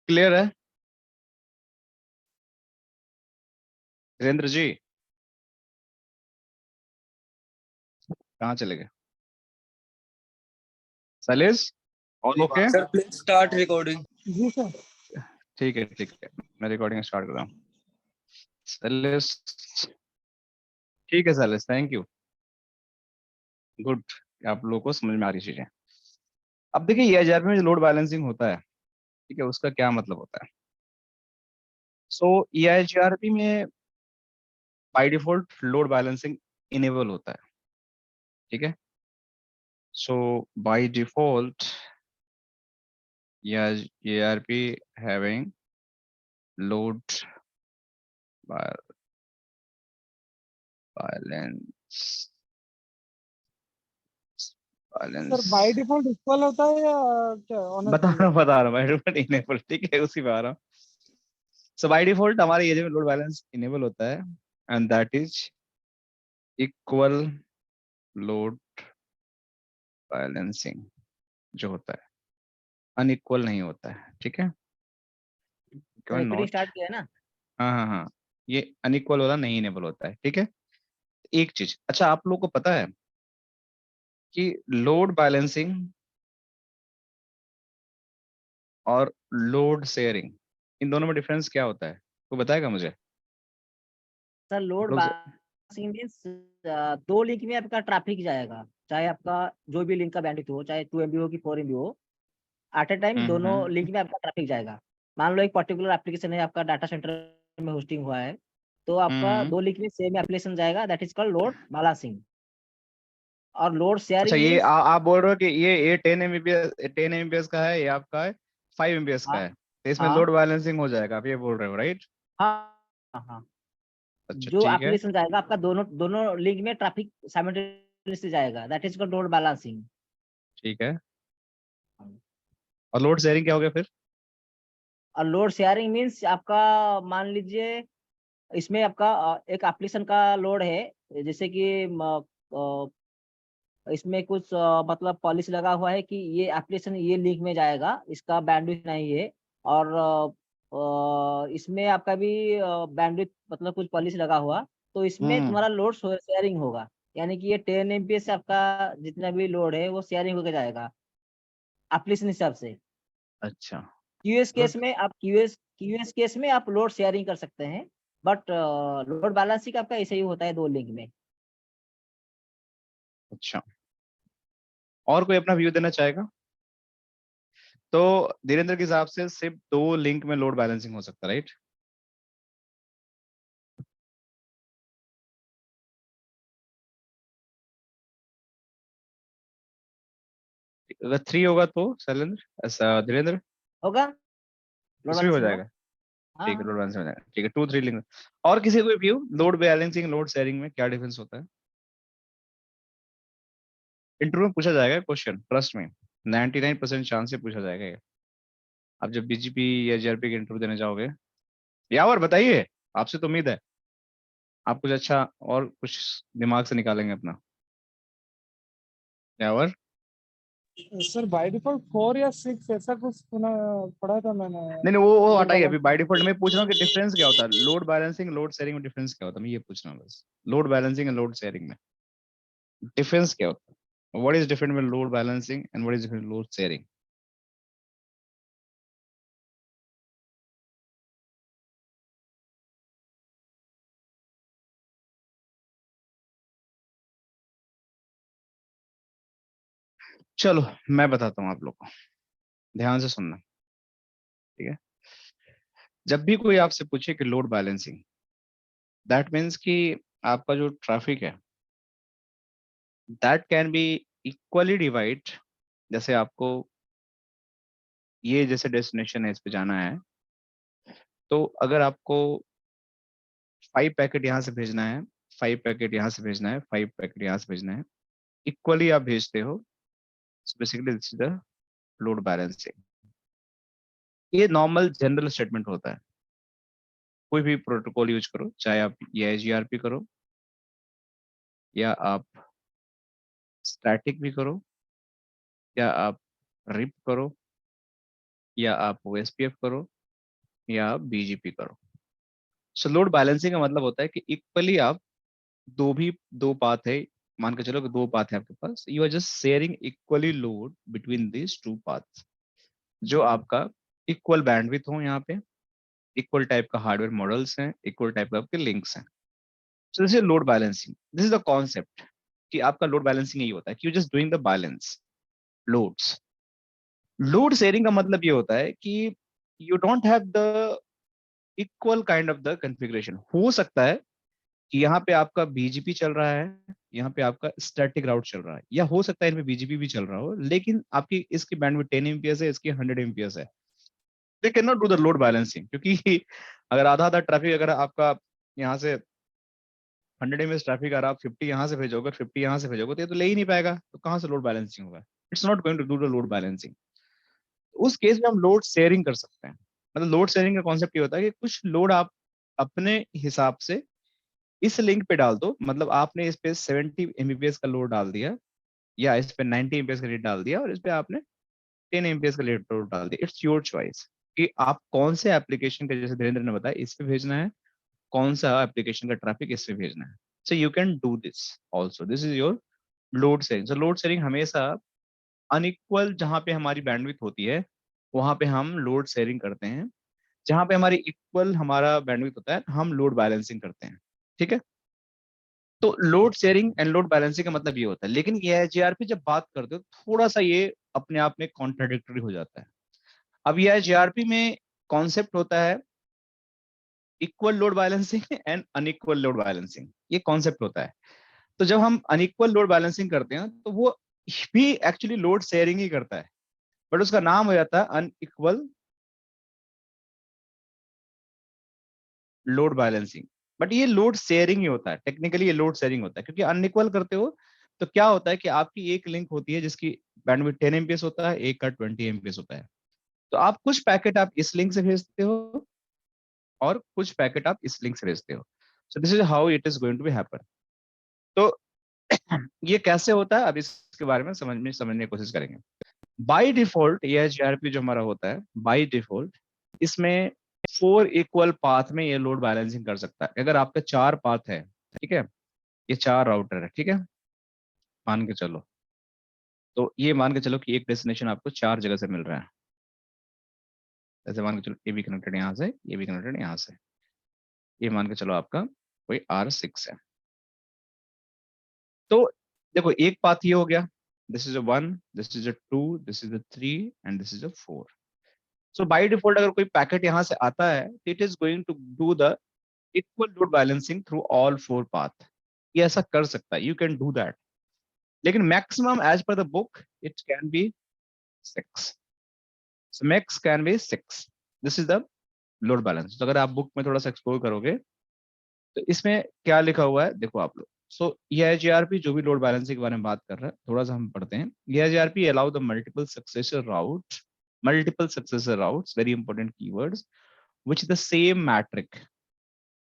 Clear है धीरेन्द्र जी? कहाँ चले गए? Shailesh all okay? Sir please start recording. जी सर। ठीक है, मैं रिकॉर्डिंग स्टार्ट कर रहा हूँ। सैलेश, ठीक है सैलेश, थैंक यू, गुड, आप लोगों को समझ में आ रही चीजें। अब देखिए ये EIGRP में जो लोड बैलेंसिंग होता है, ठीक है, उसका क्या मतलब होता है? सो EIGRP में by default load balancing enable होता है, ठीक है। So by default EIGRP having load balance sir by default equal होता है या क्या होना चाहिए? बता रहा हूँ बाय डिफॉल्ट इनेबल, ठीक है, उसी पे आ रहा हूँ। सो बाय डिफॉल्ट हमारे ये में लोड बैलेंस इनेबल होता है and that is equal load balancing जो होता है, अनइक्वल नहीं होता है, ठीक है। रिकॉर्डिंग नॉट, स्टार्ट किया है ना? हाँ, ये अनइक्वल वाला नहीं इनेबल होता है, ठीक है। एक चीज, अच्छा आप लोगों को पता है कि लोड बैलेंसिंग और लोड शेयरिंग, इन दोनों में डिफरेंस क्या होता है? कोई बताएगा मुझे? सर लोड बैलेंसिंग मींस दो लिंक में आपका ट्रैफिक जाएगा, चाहे आपका जो भी लिंक का बैंडविड्थ हो, चाहे 2 MB हो कि 4 MB हो, एट ए टाइम दोनों लिंक में आपका ट्रैफिक जाएगा। मान लो एक पर्टिकुलर एप्लीकेशन है आपका डाटा सेंटर में होस्टिंग हुआ है, तो आपका दो लिंक में सेम एप्लीकेशन जाएगा, that is called load balancing. और लोड अच्छा शेयरिंग ये मींस आप बोल रहे हो कि ये 10 MBPS का है, ये आपका है 5 MBPS का है, तो इसमें हाँ लोड बैलेंसिंग हो जाएगा, आप ये बोल रहे हो, राइट? हाँ, अच्छा जो ठीक है, एप्लीकेशन जाएगा आपका दोनों दोनों लिंक में ट्रैफिक साइमल्टेनियसली जाएगा, that is called load balancing. ठीक है। और लोड शेयरिंग क्या हो गया फिर? और लोड शेयरिंग मींस आपका मान लीजिए इसमें आपका एक एप्लीकेशन का लोड है, जैसे कि इसमें कुछ मतलब पॉलिसी लगा हुआ है कि ये एप्लीकेशन ये लिंक में जाएगा, इसका बैंडविड्थ नहीं है। और इसमें आपका भी बैंडविड्थ मतलब कुछ पॉलिसी लगा हुआ, तो इसमें तुम्हारा लोड शेयरिंग होगा, यानी कि ये 10 MB से आपका जितना भी लोड है वो शेयरिंग होकर जाएगा एप्लीकेशन हिसाब से। अच्छा, क्यूएस गुड, केस में आप क्यूएस केस में आप लोड शेयरिंग कर सकते हैं, बट लोड बैलेंसिंग आपका ऐसे ही होता है दो लिंक में। अच्छा, और कोई अपना व्यू देना चाहेगा? तो धीरेन्द्र के हिसाब से सिर्फ 2 लिंक में लोड बैलेंसिंग हो सकता है, राइट? अगर 3 होगा तो शैलेंद्र, ऐसा धीरेन्द्र, होगा लोड इसमें भी हो बैलेंसिंग होगा। जाएगा, ठीक है, हाँ लोड बैलेंसिंग हो जाएगा, ठीक है, 2 3 लिंक। और किसी कोई view load balancing load sharing में क्या डिफरेंस होता है? इंटरव्यू में पूछा जाएगा क्वेश्चन, ट्रस्ट में 99% चांस से पूछा जाएगा ये। आप जब BGP या JRP के इंटरव्यू देने जाओगे, यावर बताइए, आपसे तो उम्मीद है आप कुछ अच्छा और कुछ दिमाग से निकालेंगे अपना। यावर, सर बाय डिफॉल्ट 4 या 6 ऐसा कुछ सुना पढ़ा था मैंने। नहीं वो लोड हटाइए, अभी बैलेंस बाय डिफॉल्ट में पूछ रहा हूँ कि डिफरेंस क्या होता है लोड बैलेंसिंग लोड शेयरिंग में, डिफरेंस क्या होता है, मैं ये पूछ रहा हूँ बस। Load balancing and load sharing में डिफरेंस क्या होता है? What is different with load balancing and what is different load sharing? चलो मैं बताता हूँ आप लोग को, ध्यान से सुनना, ठीक है। जब भी कोई आपसे पूछे कि लोड बैलेंसिंग, दैट मीन्स कि आपका जो ट्रैफिक है that can be equally divide. जैसे आपको ये जैसे डेस्टिनेशन है, इस पे जाना है, तो अगर आपको 5 पैकेट यहाँ से भेजना है, 5 पैकेट यहाँ से भेजना है, 5 पैकेट यहाँ से भेजना है, इक्वली आप भेजते हो, basically this is the load balancing. ये नॉर्मल जनरल स्टेटमेंट होता है, कोई भी प्रोटोकॉल यूज करो, चाहे आप EIGRP करो या आप स्टैटिक भी करो या आप रिप करो या आप OSPF करो या बीजीपी करो। सो लोड बैलेंसिंग का मतलब होता है कि इक्वली आप दो पाथ है, मान के चलो कि दो पाथ है आपके पास, you are just sharing equally load between this two path, जो आपका इक्वल बैंडविड्थ हो, यहाँ पे इक्वल टाइप का हार्डवेयर मॉडल्स हैं, इक्वल टाइप का आपके लिंक्स हैं। So this is load balancing, this is the concept कि आपका लोड बैलेंसिंग यही होता है कि you just doing the balance loads. Load sharing का मतलब ये होता है कि you don't have the equal kind of the configuration. हो सकता है कि यहाँ पे आपका बीजीपी चल रहा है, यहाँ पे आपका स्टैटिक राउट चल रहा है, या हो सकता है इनमें बीजीपी भी चल रहा हो, लेकिन आपकी इसकी बैंडविड्थ 10 एमपीएस है, इसकी 100 एमपीएस है। They can not do the load balancing, क्योंकि अगर आधा आधा ट्रैफिक अगर आपका यहाँ से 100 एमएस ट्रैफिक अगर आप 50 यहाँ से भेजोगे, 50 यहाँ से भेजोगे, तो ये तो ले ही नहीं पाएगा, तो कहाँ से लोड बैलेंसिंग होगा? It's not going to do the load balancing. उस केस में हम लोड शेयरिंग कर सकते हैं। मतलब लोड शेयरिंग का कॉन्सेप्ट ये होता है कि कुछ लोड आप अपने हिसाब से इस लिंक पे डाल दो, मतलब आपने इस पे 70 एमबीपीएस का लोड डाल दिया, या इस पे 90 एमबीपीएस का रेट डाल दिया, और इस पे आपने 10 एमबीपीएस का रेट डाल दिया। इट्स योर चॉइस कि आप कौन से एप्लीकेशन का, जैसे धीरेन्द्र ने बताया, इस पे भेजना है, कौन सा एप्लीकेशन का ट्रैफिक इस पे भेजना है। So you can do this also, this is your load sharing. So load sharing हमेशा अनइक्वल जहां पे हमारी बैंडविड्थ होती है, वहां पे हम लोड शेयरिंग करते हैं। जहां पे हमारी इक्वल हमारा बैंडविड्थ होता है, हम लोड बैलेंसिंग करते हैं। ठीक है, तो load sharing and load balancing का मतलब ये होता है। लेकिन ये जेआरपी जब बात करते हो, थोड़ा सा ये अपने आप में कॉन्ट्राडिक्टरी हो जाता है। अब ये जेआरपी में कॉन्सेप्ट होता है equal load balancing and unequal load balancing, ये कॉन्सेप्ट होता है। तो जब हम अनइक्वल लोड बैलेंसिंग करते हैं, तो वो भी एक्चुअली लोड शेयरिंग ही करता है, बट उसका नाम हो जाता है अनइक्वल लोड बैलेंसिंग। बट ये लोड शेयरिंग ही होता है, टेक्निकली ये लोड शेयरिंग होता है, क्योंकि अनइक्वल करते हो तो क्या होता है कि आपकी एक लिंक होती है जिसकी बैंडविड्थ 10 एमपीएस होता है, एक का 20 एमपीएस होता है। तो आप कुछ पैकेट आप इस लिंक से भेजते हो, और कुछ पैकेट आप इस लिंक से भेजते हो। So this is how it is going to be happen. तो ये कैसे होता है, अब इसके बारे में समझने की कोशिश करेंगे। बाय डिफॉल्ट ये जीआरपी जो हमारा होता है, बाय डिफॉल्ट इसमें 4 इक्वल पाथ में ये लोड बैलेंसिंग कर सकता है। अगर आपका 4 पाथ है, ठीक है, ये 4 राउटर है, ठीक है, मान के चलो, तो ये मान के चलो कि एक डेस्टिनेशन आपको 4 जगह से मिल रहा है। जैसे मान के चलो ये भी कनेक्टेड यहाँ से, ये भी कनेक्टेड यहाँ से, ये मान के चलो आपका कोई R6 है। तो देखो एक पाथ ये हो गया, this is a 1, this is a 2, this is a 3 and this is a 4। So by default अगर कोई पैकेट यहाँ से आता है, it is going to do the equal load balancing through all 4 path. ये ऐसा कर सकता है, यू कैन डू दैट, लेकिन maximum as per the book it can be 6। So max can be 6। This is the load balance. तो अगर आप book में थोड़ा सा एक्सप्लोर करोगे, तो इसमें क्या लिखा हुआ है देखो आप लोग। सो ये जीआरपी जो भी लोड बैलेंसिंग के बारे में बात कर रहा है, थोड़ा सा हम पढ़ते हैं। ये GRP allow the multiple successor routes, very important keywords, which the same metric,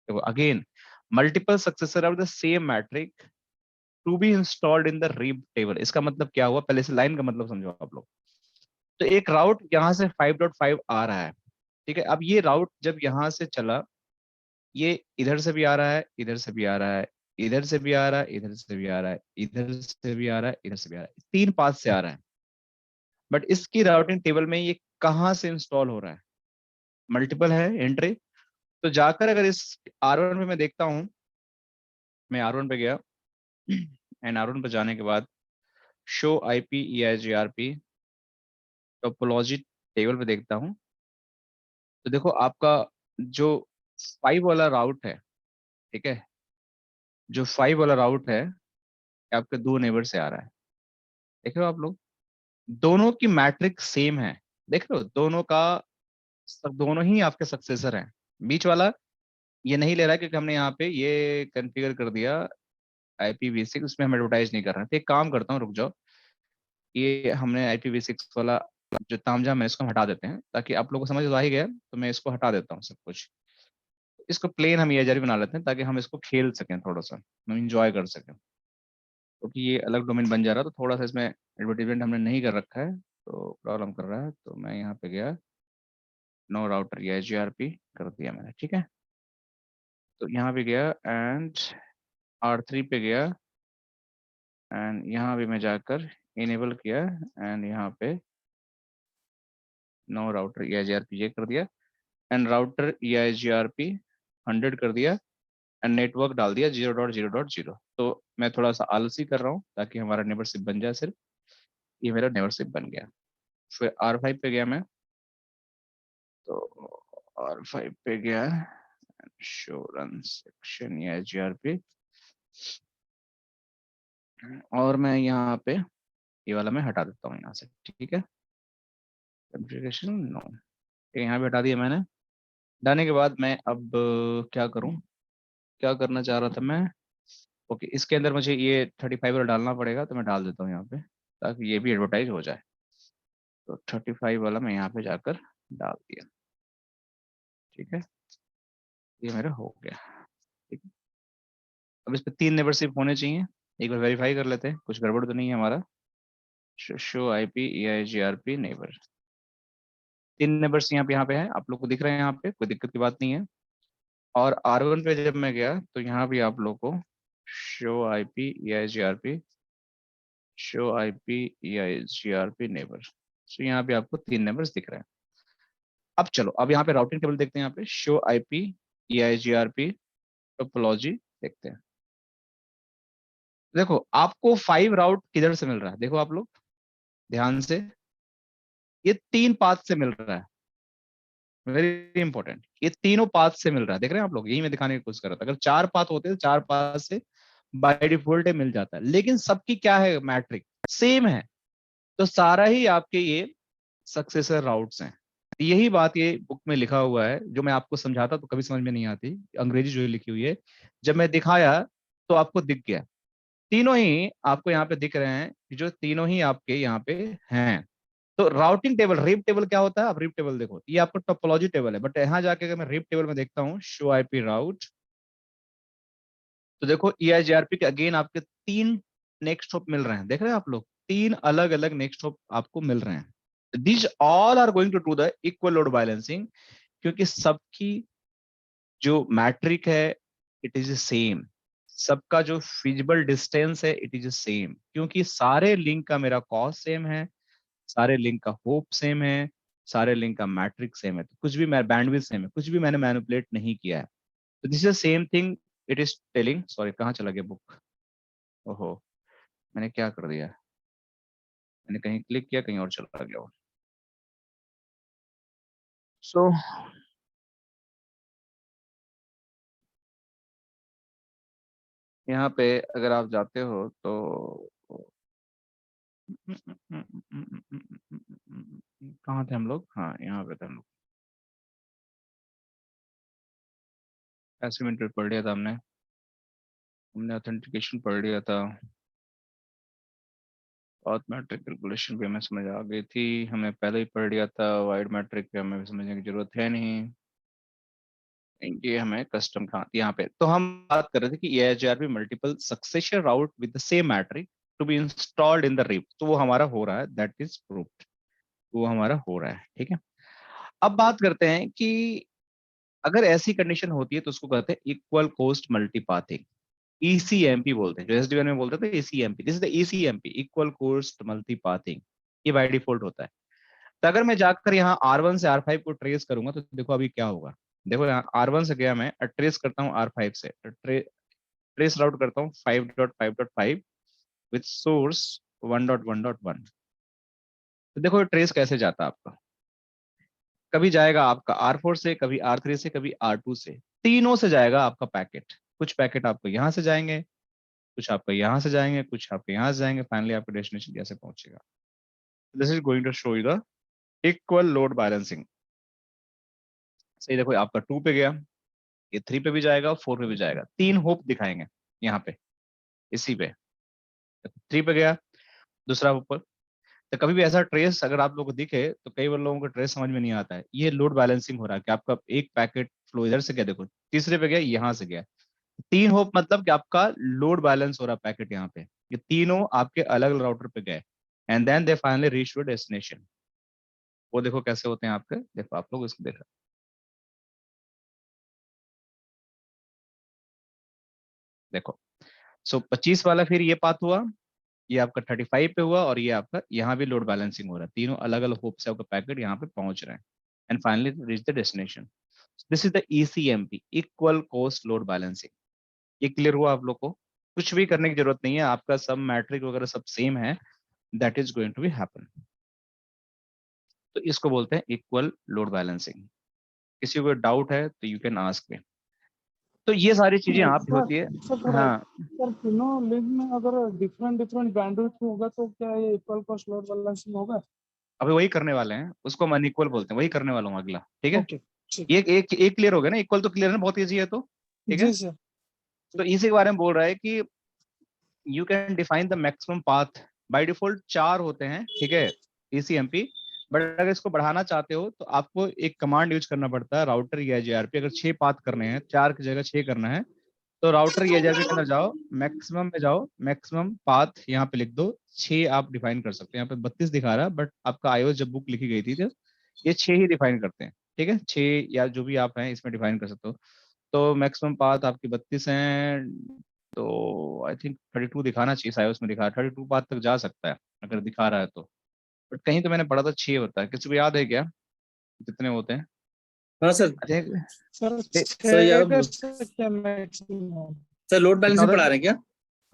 so again multiple successor of the same metric to be installed in the read table। इसका मतलब क्या हुआ, पहले से लाइन का मतलब समझो आप लोग। तो एक राउट यहाँ से 5.5 आ रहा है, ठीक है, अब ये राउट जब यहाँ से चला, ये इधर से भी आ रहा है, इधर से भी आ रहा है, इधर से भी आ रहा है, इधर से भी आ रहा है, इधर से भी आ रहा है, इधर से भी आ रहा है, 3 पाथ से आ रहा है। बट इसकी राउटिंग टेबल में ये कहाँ से इंस्टॉल हो रहा है, मल्टीपल है एंट्री। तो जाकर अगर इस R1 पे मैं देखता हूँ, मैं R1 पे गया एंड R1 पे जाने के बाद show IP EIGRP topology table पे देखता हूँ, तो देखो आपका जो 5 वाला राउट है, ठीक है, जो 5 वाला राउट है आपके 2 नेबर से आ रहा है। देख रहे हो आप लोग, दोनों की मैट्रिक सेम है। देख रहे हो, दोनों ही आपके सक्सेसर हैं। बीच वाला ये नहीं ले रहा है क्योंकि हमने यहाँ पे ये कॉन्फ़िगर कर दिया IPv6, उसमें हम एडवर्टाइज नहीं कर रहे हैं। तो एक काम करता हूँ, रुक जाओ, ये हमने IPv6 वाला जो तामझाम है इसको हम हटा देते हैं, ताकि आप लोगों को समझ आ ही गया, तो मैं इसको हटा देता हूँ सब कुछ। इसको प्लेन हम ये बना लेते हैं, ताकि हम इसको खेल सकें, थोड़ा सा हम इंजॉय कर सकें, क्योंकि ये अलग डोमेन बन जा रहा है, तो थोड़ा सा इसमें एडवर्टीजमेंट हमने नहीं कर रखा है, तो प्रॉब्लम कर रहा है। तो मैं यहाँ पे गया, नो राउटर या जीआरपी कर दिया मैंने, ठीक है। तो यहाँ भी गया एंड R3 पे गया एंड यहाँ भी मैं जाकर इनेबल किया एंड यहाँ पे नो राउटर या जीआरपी ये कर दिया एंड राउटर या जीआरपी 100 कर दिया एंड नेटवर्क डाल दिया 0.0.0। तो मैं थोड़ा सा आलसी कर रहा हूँ ताकि हमारा नेबरशिप बन जाए सिर्फ। ये मेरा नेबरशिप बन गया। फिर R5 पे गया मैं, तो R5 पे गया शो रन सेक्शन या जीआरपी और मैं यहाँ पे ये वाला मैं हटा देता हूँ यहाँ से, ठीक है। कॉन्फ़िगरेशन नो, यहाँ भी हटा दिया मैंने। हटाने के बाद मैं अब क्या करूँ, क्या करना चाह रहा था मैं, ओके इसके अंदर मुझे ये 35 वाला डालना पड़ेगा, तो मैं डाल देता हूँ यहाँ पे ताकि ये भी एडवर्टाइज हो जाए। तो 35 वाला मैं यहाँ पे जाकर डाल दिया, ठीक है। ये मेरा हो गया, ठीक है। अब इस पे 3 नेबरशिप होने चाहिए, एक बार वेरीफाई कर लेते हैं कुछ गड़बड़ तो नहीं है हमारा। Show IP EIGRP neighbour, 3 neighbours यहाँ पे है, आप लोग को दिख रहे हैं, यहाँ पे कोई दिक्कत की बात नहीं है। और R1 पे जब मैं गया तो यहाँ भी आप लोग को शो आईपी EIGRP नेबर, सो यहाँ पे आपको 3 नेबर्स दिख रहे हैं। अब चलो अब यहाँ पे राउटिंग टेबल देखते हैं, यहाँ पे शो आईपी EIGRP टोपोलॉजी देखते हैं। देखो आपको 5 राउट किधर से मिल रहा है, देखो आप लोग ध्यान से, ये 3 पाथ से मिल रहा है, वेरी इंपॉर्टेंट, ये तीनों पाथ से मिल रहा है, देख रहे हैं आप लोग, यही मैं दिखाने की कोशिश कर रहा था। अगर 4 पाथ होते तो 4 पाथ से बाय डिफॉल्ट मिल जाता है, लेकिन सबकी क्या है मैट्रिक सेम है, तो सारा ही आपके ये सक्सेसर राउट्स हैं। यही बात ये बुक में लिखा हुआ है, जो मैं आपको समझाता तो कभी समझ में नहीं आती, अंग्रेजी जो लिखी हुई है, जब मैं दिखाया तो आपको दिख गया। तीनों ही आपको यहाँ पे दिख रहे हैं, जो तीनों ही आपके यहाँ पे हैं। तो राउटिंग टेबल, रिप टेबल क्या होता है, आप रिप टेबल देखो, ये आपको टोपोलॉजी टेबल है, बट यहाँ जाके अगर मैं रिप टेबल में देखता हूँ शो आईपी राउट, तो देखो EIGRP के अगेन आपके 3 नेक्स्ट हॉप मिल रहे हैं, देख रहे हैं आप लोग, 3 अलग अलग नेक्स्ट हॉप आपको मिल रहे हैं। These all are going to do the equal load balancing, क्योंकि सबकी जो मैट्रिक है इट इज सेम, सबका जो फिजिबल डिस्टेंस है इट इज सेम, क्योंकि सारे लिंक का मेरा कॉस्ट सेम है, सारे लिंक का होप सेम है, सारे लिंक का मैट्रिक सेम है, तो कुछ भी मैं बैंडविड्थ सेम है, कुछ भी मैंने मैनिपुलेट नहीं किया है। तो this is same thing it is telling, sorry कहाँ चला गया बुक, ओहो मैंने क्या कर दिया, मैंने कहीं क्लिक किया कहीं और चला गया। सो यहाँ पे अगर आप जाते हो तो कहाँ थे हम लोग, हाँ यहाँ पे थे हम लोग, एसिमेट्रिक पढ़ लिया था हमने, हमने ऑथेंटिकेशन पढ़ लिया था, ऑथ मैट्रिक कैलकुलेशन भी हमें समझ आ गई थी, हमने पहले ही पढ़ लिया था, वाइड मैट्रिक पे हमें समझने की जरूरत है नहीं, ये हमें कस्टम कहाँ यहाँ पे। तो हम बात कर रहे थे कि EIGRP multiple succession route with the same metric to be installed in the RIP, तो वो हमारा हो रहा है, दैट इज प्रूव्ड, वो हमारा हो रहा है, ठीक है। अब बात करते हैं कि अगर ऐसी कंडीशन होती है तो उसको कहते हैं इक्वल कोस्ट मल्टीपाथिंग, ECMP बोलते हैं, जो SDN में बोलते थे ECMP, this is the ECMP, equal cost multipathing, ये बाय डिफॉल्ट होता है। तो अगर मैं जाकर यहाँ R1 से R5 को ट्रेस करूंगा तो देखो अभी क्या होगा, देखो यहाँ R1 से गया मैं, ट्रेस करता हूँ R5 से, ट्रेस राउट करता हूँ 5.5.5 विथ सोर्स 1.1.1, तो देखो ट्रेस कैसे जाता है आपका, कभी जाएगा आपका R4 से, कभी R3 से, कभी R2 से, तीनों से जाएगा आपका पैकेट, कुछ पैकेट आपको यहाँ से जाएंगे, कुछ आपका यहाँ से जाएंगे, कुछ आपके यहाँ से जाएंगे, फाइनली आपके डेस्टिनेशन कैसे पहुंचेगा। This is going to show you the equal load balancing. सही, देखो आपका 2 पे गया, ये 3 पे भी जाएगा, 4 पे भी जाएगा, 3 होप दिखाएंगे यहाँ पे, इसी पे 3 पे गया, दूसरा ऊपर। तो कभी भी ऐसा ट्रेस अगर आप लोगों को दिखे तो कई बार लोगों को ट्रेस समझ में नहीं आता है, ये लोड बैलेंसिंग हो रहा है कि आपका एक पैकेट फ्लो इधर से गया, देखो तीसरे पे गया, यहाँ से गया, 3 होप मतलब कि आपका लोड बैलेंस हो रहा है पैकेट यहाँ पे, ये तीनों आपके अलग अलग राउटर पे गए and then they finally reach to destination. वो देखो कैसे होते हैं आपके, देखो आप लोग इसको देखो, देखो। सो 25 वाला फिर ये पाथ हुआ, ये आपका 35 पे हुआ, और ये आपका यहाँ भी लोड बैलेंसिंग हो रहा है, तीनों अलग अलग होप से आपका पैकेट यहाँ पे पहुंच रहे हैं, and finally reach the destination. This is the ECMP, equal cost load balancing. ये क्लियर हुआ आप लोग को? कुछ भी करने की जरूरत नहीं है, आपका सब मैट्रिक वगैरह सब सेम है, that is going to be happen. तो इसको बोलते हैं इक्वल लोड बैलेंसिंग। किसी को डाउट है तो यू कैन आस्क मी। तो ये सारी चीजें यहाँ पे सर होती है। सर थोड़ा, हाँ, सर तीनों लिंक में अगर डिफरेंट डिफरेंट बैंडविड्थ होगा तो क्या ये इक्वल कॉस्ट लोड बैलेंसिंग होगा? अभी वही करने वाले हैं, उसको हम अनइक्वल बोलते हैं, वही करने वाला हूँ अगला, ठीक है। ओके, ठीक। एक एक एक क्लियर हो गया ना, इक्वल तो क्लियर है ना, बहुत ईजी है तो, ठीक है। जी सर। तो इसी के बारे में बोल रहा है कि you can define the maximum path. By default 4 होते हैं, ठीक है, ईसीएमपी। बट अगर इसको बढ़ाना चाहते हो तो आपको एक कमांड यूज करना पड़ता है, राउटर या जेआरपी। अगर 6 पाथ करने हैं, 4 की जगह 6 करना है, तो राउटर या जेआरपी के अंदर जाओ, मैक्सिमम में जाओ, मैक्सिमम पाथ यहाँ पे लिख दो, 6 आप डिफाइन कर सकते हैं। यहाँ पे 32 दिखा रहा है, बट आपका आईओएस जब बुक लिखी गई थी तो ये 6 ही डिफाइन करते हैं, ठीक है। 6 या जो भी आप हैं इसमें डिफाइन कर सकते हो। तो मैक्सिमम पाथ आपकी 32 हैं, तो आई थिंक 32 दिखाना चाहिए, साइज में दिखा 32 पाथ तक जा सकता है अगर दिखा रहा है तो। बट कहीं तो मैंने पढ़ा था 6 होता है, किसी को याद है क्या कितने होते हैं? हाँ sir. I think sir sir यार, 6 का क्या मैक्सिमम? सर लोड कितना बैलेंसिंग होता पढ़ा है? रहे हैं क्या?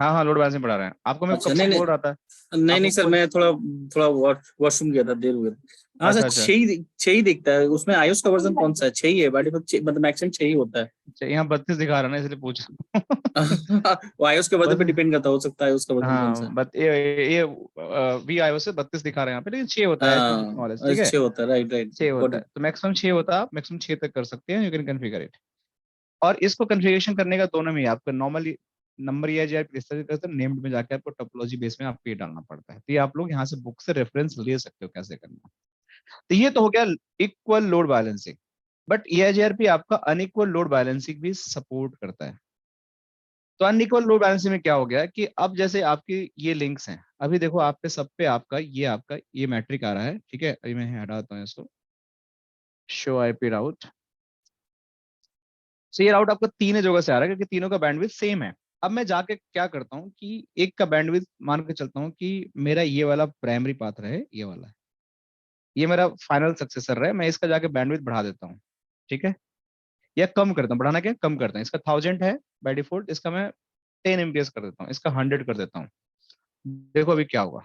हाँ हाँ, लोड बैलेंसिंग पढ़ा रहे हैं आपको, मैं अच्छा, कब नहीं से नहीं बोल रहा था नहीं नहीं आपको सर, खुद। मैं थोड़ा थोड़ा वॉशरूम गया था, देर हो गया था। हाँ सर, अच्छा अच्छा। छह ही दिखता है उसमें। आयुष का वर्जन कौन सा है? 6 ही है, बाकी मतलब मैक्सिमम 6 ही होता है। अच्छा, यहाँ 32 दिखा रहा है ना, इसलिए पूछ रहा हूँ। वो आयुष के वर्जन बस, पे डिपेंड करता, हो सकता है उसका वर्जन कौन सा हाँ, है। बट ये वी आई से 32 दिखा रहे हैं यहाँ पे, लेकिन 6 होता है, नॉलेज, ठीक है। 6 होता है, राइट राइट, 6 गॉट होता है, इट। तो मैक्सिमम 6 होता है, आप मैक्सिमम 6 तक कर सकते हैं, यू कैन कॉन्फ़िगर इट। और इसको कॉन्फ़िगरेशन करने का दोनों में ही आपका नॉर्मली नंबर या जो आप इस तरह से करते हैं, नेम्ड में जाके आपको टोपोलॉजी बेस में आपको ये डालना पड़ता है। तो ये आप लोग यहाँ से बुक से रेफरेंस ले सकते हो कैसे करना। तो ये तो हो गया equal load balancing. But EIGRP आपका अनइक्वल लोड बैलेंसिंग भी सपोर्ट करता है। तो अनइक्वल लोड बैलेंसिंग में क्या हो गया कि अब जैसे आपकी ये लिंक्स हैं, अभी देखो आप पे सब पे आपका ये मैट्रिक आ रहा है, ठीक है। अभी मैं हटाता हूँ इसको, शो आईपी राउट। सो ये राउट आपका तीन जगह से आ रहा है, क्योंकि तीनों का बैंडविड्थ सेम है। अब मैं जाके क्या करता हूँ कि एक का बैंडविड्थ मान के चलता हूँ कि मेरा ये वाला प्राइमरी पाथ रहे, ये वाला, ये मेरा फाइनल सक्सेसर रहे, मैं इसका जाके बैंडविड्थ बढ़ा देता हूँ, ठीक है। या कम करता हूँ, बढ़ाना क्या, कम करता हूँ। इसका 1000 है बाय डिफॉल्ट, इसका मैं 10 एमबीएस कर देता हूँ, इसका 100 कर देता हूँ। देखो अभी क्या होगा।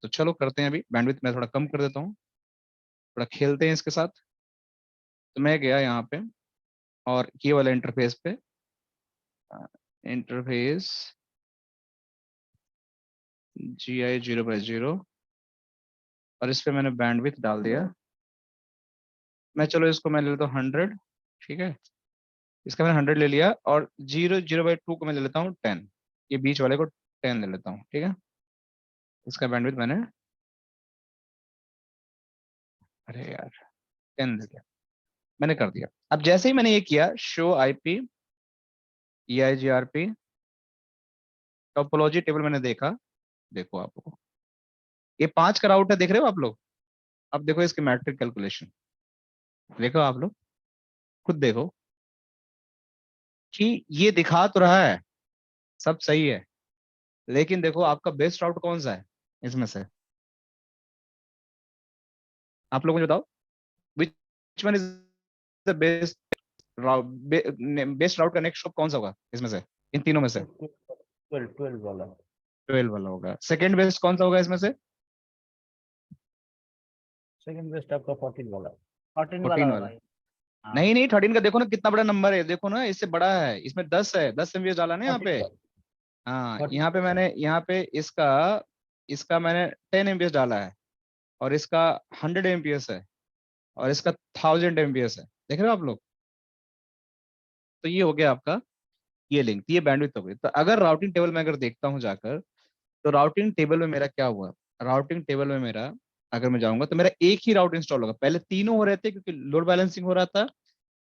तो चलो करते हैं, अभी बैंडविड्थ मैं थोड़ा कम कर देता हूँ, थोड़ा खेलते हैं इसके साथ। तो मैं गया यहाँ पे और ये वाला इंटरफेस पे, इंटरफेस GI 0/0, और इस पे मैंने बैंडविड्थ डाल दिया। मैं चलो इसको मैं ले लेता हूँ 100, ठीक है। इसका मैंने 100 ले लिया, और 0/2 को मैं ले लेता हूँ 10, ये बीच वाले को 10 ले लेता हूँ, ठीक है। इसका बैंडविड्थ मैंने, अरे यार, 10 ले लिया, मैंने कर दिया। अब जैसे ही मैंने ये किया, show IP EIGRP topology table मैंने देखा, देखो आपको ये 5 का राउट है, देख रहे हो आप लोग। अब देखो इसके मैट्रिक कैलकुलेशन, देखो आप लोग खुद देखो कि ये दिखा तो रहा है सब सही है, लेकिन देखो आपका बेस्ट राउट कौन सा है इसमें से, आप लोग मुझे बताओ, which one is the best route, best route का नेक्स्ट स्टॉप कौन सा होगा इसमें से, इन तीनों में से? 12 वाला। 12 वाला होगा। सेकंड बेस्ट कौन सा होगा इसमें से? सेकंड बेस्ट आपका 14 वाला। 14 वाला 14 होगा वाला। भाई। हाँ, नहीं नहीं, 13 का देखो ना कितना बड़ा नंबर है, देखो ना इससे बड़ा है, इसमें 10 है, 10 एमबीएस डाला ना यहाँ 14 पे। वाला। हाँ, 14 यहाँ पे वाला। मैंने, यहाँ पे इसका इसका मैंने 10 एमबीएस डाला है, और इसका 100 एमबीएस है, और इसका 1000 एमबीएस है, देख रहे हो आप लोग। तो ये हो गया आपका ये लिंक, ये बैंडविड्थ हो गई। तो अगर राउटिंग टेबल में अगर देखता हूँ जाकर, तो राउटिंग टेबल में मेरा क्या हुआ, राउटिंग टेबल में मेरा अगर मैं जाऊंगा तो मेरा एक ही राउट इंस्टॉल होगा। पहले तीनों हो रहे थे क्योंकि लोड बैलेंसिंग हो रहा था,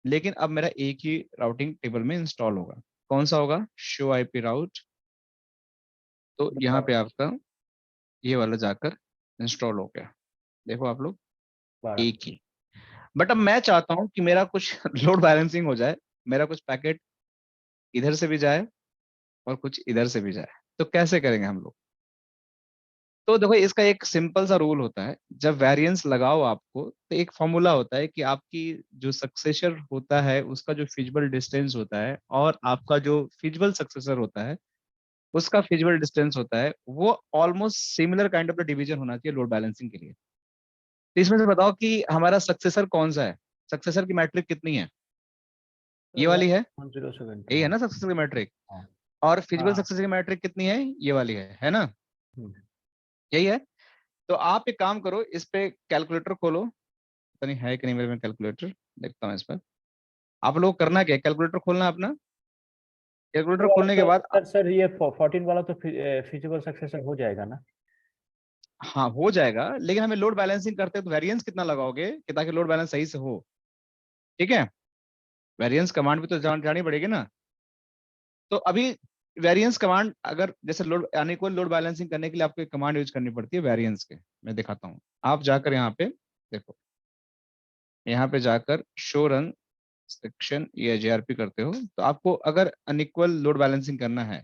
लेकिन अब मेरा एक ही राउटिंग टेबल में इंस्टॉल होगा। कौन सा होगा? Show IP route. तो यहाँ पे आपका ये वाला जाकर इंस्टॉल हो गया, देखो आप लोग। एक ही। बट अब मैं चाहता हूं कि मेरा कुछ लोड बैलेंसिंग हो जाए, मेरा कुछ पैकेट इधर से भी जाए और कुछ इधर से भी जाए, तो कैसे करेंगे हम लोग? तो देखो इसका एक सिंपल सा रूल होता है, जब वेरिएंस लगाओ आपको तो एक फॉर्मूला होता है कि आपकी जो सक्सेसर होता है उसका जो फिजिबल डिस्टेंस होता है और आपका जो फिजिबल सक्सेसर होता है उसका फिजिबल डिस्टेंस होता है, वो almost similar kind of division होना चाहिए लोड बैलेंसिंग के लिए। तो इसमें से बताओ कि हमारा सक्सेसर कौन सा है, सक्सेसर की मैट्रिक कितनी है? ये वाली है, 1070 यही है ना सक्सेसर की मैट्रिक। हाँ। और फिजिबल हाँ। सक्सेसर की मैट्रिक कितनी है? ये वाली है ना? हम्म। यही है। तो आप एक काम करो, इस पे कैलकुलेटर खोलो, पता नहीं है कि नहीं मेरे में कैलकुलेटर, देखता हूँ इस पर। आप लोग करना क्या है, कैलकुलेटर खोलना है अपना, कैलकुलेटर खोलने के बाद सर ये 14 वाला तो फिजिबल सक्सेसर हो जाएगा ना? हाँ हो जाएगा, लेकिन हमें लोड बैलेंसिंग करते हैं तो वेरिएंस कितना लगाओगे कि ताकि लोड बैलेंस सही से हो? ठीक है, वेरिएंस कमांड भी तो जानी पड़ेगी ना। तो अभी वेरिएंस कमांड, अगर जैसे लोड अनइक्वल लोड बैलेंसिंग करने के लिए आपको एक कमांड यूज करनी पड़ती है वेरिएंस के, मैं दिखाता हूँ। आप जाकर यहाँ पे देखो, यहाँ पे जाकर शो रन सेक्शन या जेआरपी करते हो, तो आपको अगर अनइक्वल लोड बैलेंसिंग करना है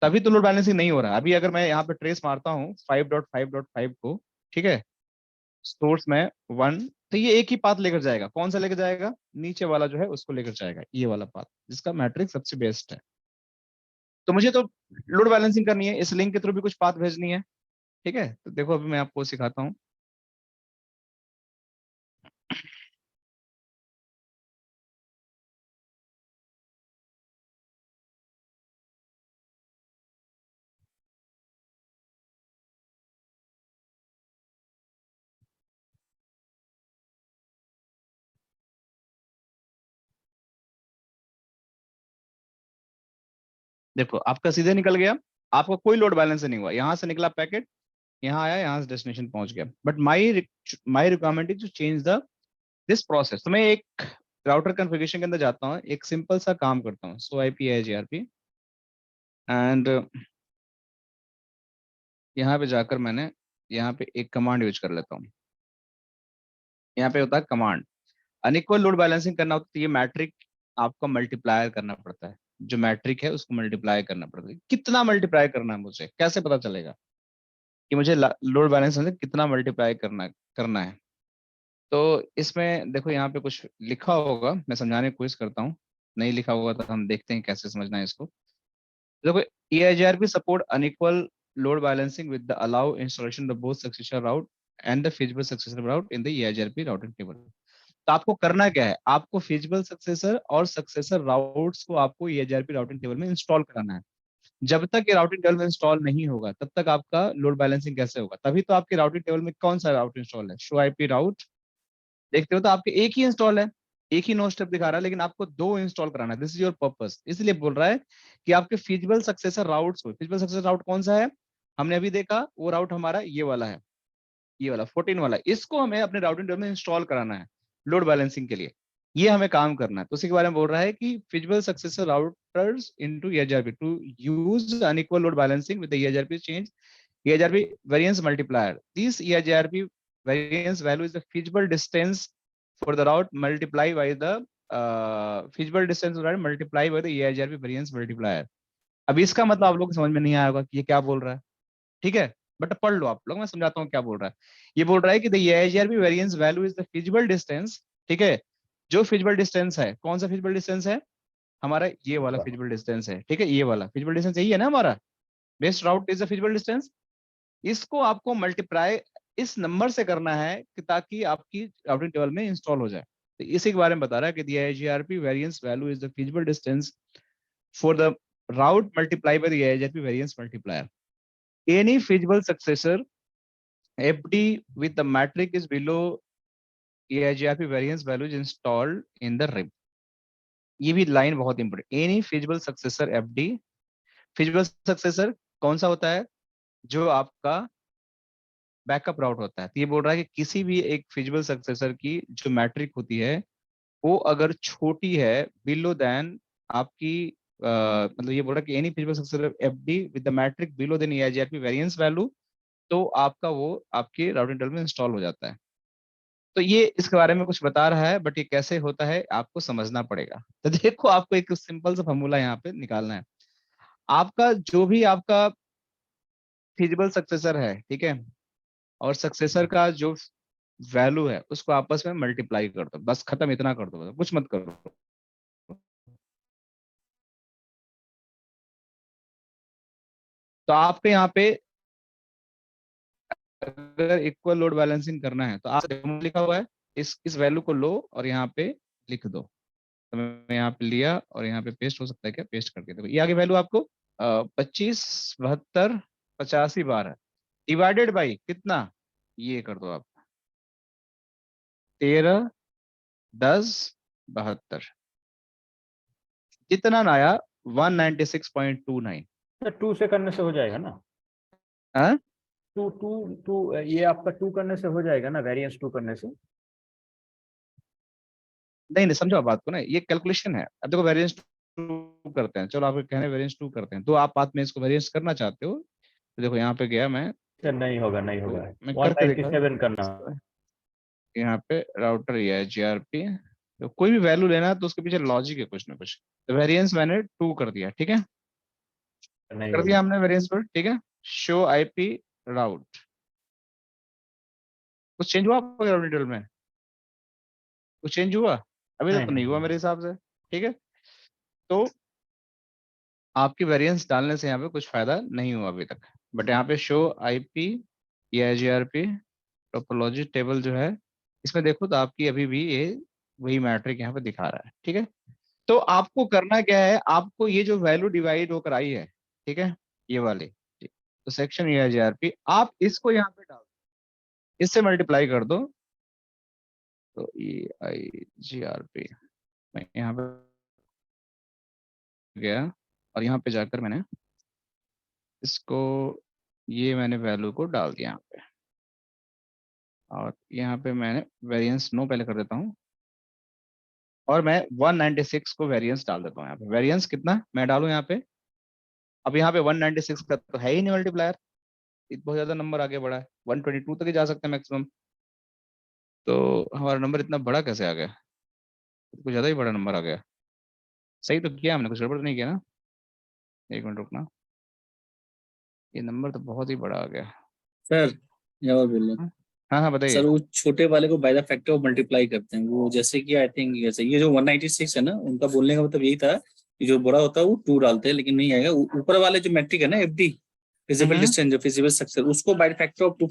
तभी तो लोड बैलेंसिंग नहीं हो रहा है। अभी अगर मैं यहाँ पे ट्रेस मारता हूँ 5.5.5 को, ठीक है, सोर्स में 1, तो ये एक ही पाथ लेकर जाएगा। कौन सा लेकर जाएगा? नीचे वाला जो है उसको लेकर जाएगा, ये वाला पाथ जिसका मैट्रिक्स सबसे बेस्ट है। तो मुझे तो लोड बैलेंसिंग करनी है, इस लिंक के थ्रू भी कुछ पाथ भेजनी है, ठीक है। तो देखो अभी मैं आपको सिखाता हूँ। देखो आपका सीधे निकल गया, आपका कोई लोड बैलेंस नहीं हुआ, यहाँ से निकला पैकेट, यहाँ आया, यहाँ से डेस्टिनेशन पहुंच गया। But my requirement is to change the this process. तो मैं एक राउटर कॉन्फ़िगरेशन के अंदर जाता हूँ, एक सिंपल सा काम करता हूँ, सो आईपी है जीआरपी, एंड यहाँ पे जाकर मैंने यहाँ पे एक कमांड यूज कर लेता हूँ। यहाँ पे होता है कमांड, अनइक्वल लोड बैलेंसिंग करना होता है तो ये मैट्रिक आपको मल्टीप्लायर करना पड़ता है, जो मैट्रिक है उसको मल्टीप्लाई करना पड़ता है। कितना मल्टीप्लाई करना है मुझे कैसे पता चलेगा कि मुझे लोड बैलेंस में कितना मल्टीप्लाई करना है? तो इसमें देखो यहाँ पे कुछ लिखा होगा, मैं समझाने की कोशिश करता हूँ, नहीं लिखा होगा तो हम देखते हैं कैसे समझना है इसको। देखो EIGRP support unequal load balancing with the allow installation of both successor route and the feasible successor route in the EIGRP routing table। तो आपको करना क्या है, आपको फिजिबल सक्सेसर और सक्सेसर राउट्स को आपको EIGRP राउटिंग टेबल में इंस्टॉल कराना है। जब तक ये राउटिंग टेबल में इंस्टॉल नहीं होगा तब तक आपका लोड बैलेंसिंग कैसे होगा? तभी तो आपके राउटिंग टेबल में कौन सा राउट इंस्टॉल है, शो आईपी राउट, देखते हो तो आपके एक ही इंस्टॉल है, एक ही नो स्टेप दिखा रहा है, लेकिन आपको दो इंस्टॉल कराना है। दिस इज योर पर्पस, इसलिए बोल रहा है कि आपके फिजिबल सक्सेसर राउट्स को, फिजिबल सक्सेसर राउट कौन सा है हमने अभी देखा, वो राउट हमारा ये वाला है, ये वाला 14 वाला, इसको हमें अपने राउटिंग टेबल में इंस्टॉल कराना है लोड बैलेंसिंग के लिए। ये हमें काम करना है। तो उसी के बारे में बोल रहा है कि feasible successor routers into EIGRP to use unequal load balancing with the EIGRP change EIGRP variance multiplier. This EIGRP variance value is the feasible distance for the route multiplied by the feasible distance route multiplied by the EIGRP variance multiplier. अब इसका मतलब आप लोग को समझ में नहीं आया होगा कि ये क्या बोल रहा है, ठीक है, बट पढ़ लो आप लोग, मैं समझाता हूँ क्या बोल रहा है। ये बोल रहा है कि the EIGRP variance value is the feasible distance, ठीक है, जो feasible distance है, कौन सा feasible distance है हमारा, ये वाला feasible distance है, ठीक है, ये वाला feasible distance यही है ना हमारा, best route is the feasible distance। इसको आपको मल्टीप्लाई इस नंबर से करना है कि ताकि आपकी राउटिंग टेबल में इंस्टॉल हो जाए। तो इसी के बारे में बता रहा है कि the EIGRP variance value is the feasible distance for the route multiplied by the EIGRP variance multiplier. Any feasible successor FD with the matrix is below EIGRP variance value is installed in the RIB. ये भी line बहुत important, any feasible successor FD, feasible successor कौन सा होता है, जो आपका backup राउट होता है। तो ये बोल रहा है कि किसी भी एक फिजिबल सक्सेसर की जो मैट्रिक होती है वो अगर छोटी है बिलो देन आपकी मतलब ये बोल रहा है कि any feasible successor FD with the metric below then EIGRP variance value, तो आपका वो आपके राउटिंग टेबल में इंस्टॉल हो जाता है। तो ये इसके बारे में कुछ बता रहा है, बट ये कैसे होता है आपको समझना पड़ेगा। तो देखो आपको एक सिंपल सा फॉर्मूला यहाँ पे निकालना है। आपका जो भी आपका फिजिबल सक्सेसर है, ठीक है, और सक्सेसर का जो वैल्यू है उसको आपस में मल्टीप्लाई कर दो, बस खत्म, इतना कर दो, कुछ मत करो। तो आपके यहाँ पे अगर इक्वल लोड बैलेंसिंग करना है तो आप लिखा हुआ है, इस वैल्यू को लो और यहाँ पे लिख दो। तो मैं यहाँ पे लिया और यहाँ पे पेस्ट हो सकता है क्या, पेस्ट करके देखो ये आगे वैल्यू आपको 25, 72, 85, 12 डिवाइडेड बाई कितना, ये कर दो आप 13, 10, 72, कितना ना आया 196.29। सर 2 से करने से हो जाएगा ना? हाँ? 2 ये आपका 2 करने से हो जाएगा ना, वेरिएंस 2 करने से? नहीं नहीं, समझो आप बात को ना, ये कैलकुलेशन है। अब देखो वेरिएंस 2 करते हैं, चलो आप कहने वेरिएंस 2 करते हैं, तो आप बात में इसको वेरिएंस करना चाहते हो, तो देखो यहाँ पे गया मैं, सर नहीं होगा, नहीं तो होगा, मैं करके देखा 197 करना। यहाँ पे राउटर ये है जीआरपी, तो कोई भी वैल्यू लेना है तो उसके पीछे लॉजिक है कुछ ना कुछ। तो वेरिएंस मैंने 2 कर दिया, ठीक है, नहीं कर दिया हमने वेरिएंस पर, ठीक है। शो आईपी राउट, कुछ चेंज हुआ आपको राउट डिटेल में, कुछ चेंज हुआ? अभी तक तो नहीं हुआ मेरे हिसाब से, ठीक है। तो आपकी वेरिएंस डालने से यहाँ पे कुछ फायदा नहीं हुआ अभी तक, बट यहाँ पे शो आईपी या जीआरपी टोपोलॉजी टेबल जो है, इसमें देखो तो आपकी अभी भी ये वही मैट्रिक यहाँ पे दिखा रहा है, ठीक है। तो आपको करना क्या है, आपको ये जो वैल्यू डिवाइड होकर आई है, ठीक है, ये वाली, ठीक। तो सेक्शन ये है जीआरपी, आप इसको यहाँ पे डाल दो, इससे मल्टीप्लाई कर दो, तो ई आई जीआरपी, मैं यहाँ पे गया और यहाँ पे जाकर मैंने इसको, ये मैंने वैल्यू को डाल दिया यहाँ पे, और यहाँ पे मैंने वेरिएंस नो पहले कर देता हूँ, और मैं 196 को वेरिएंस डाल देता हूँ। यहाँ पे वेरिएंस कितना मैं डालूं यहाँ पे, अब यहाँ पे 196 का तो है ही नहीं मल्टीप्लायर, बहुत ज्यादा नंबर आगे बढ़ा है, 122 तक ही जा सकते हैं मैक्सिमम। तो हमारा नंबर इतना बड़ा कैसे आ गया, कुछ ज्यादा ही बड़ा नंबर आ गया। सही तो किया हमने, कुछ गड़बड़ तो नहीं किया ना? एक मिनट रुकना, ये नंबर तो बहुत ही बड़ा आ गया। सर ये और बोल रहा हूँ। हाँ हाँ सर बताइए। वो छोटे वाले को by the factor of multiply करते हैं, वो जैसे कि आई थिंक जैसे ये जो 196 है ना, उनका बोलने का मतलब यही था कि जो बड़ा होता है वो 2 डालते हैं, लेकिन नहीं आएगा। ऊपर वाले जो मैट्रिक है ना, एफडी फिजिबल डिस्टेंस, जो फिजिबल सक्सेस, उसको बाय फैक्टर ऑफ 2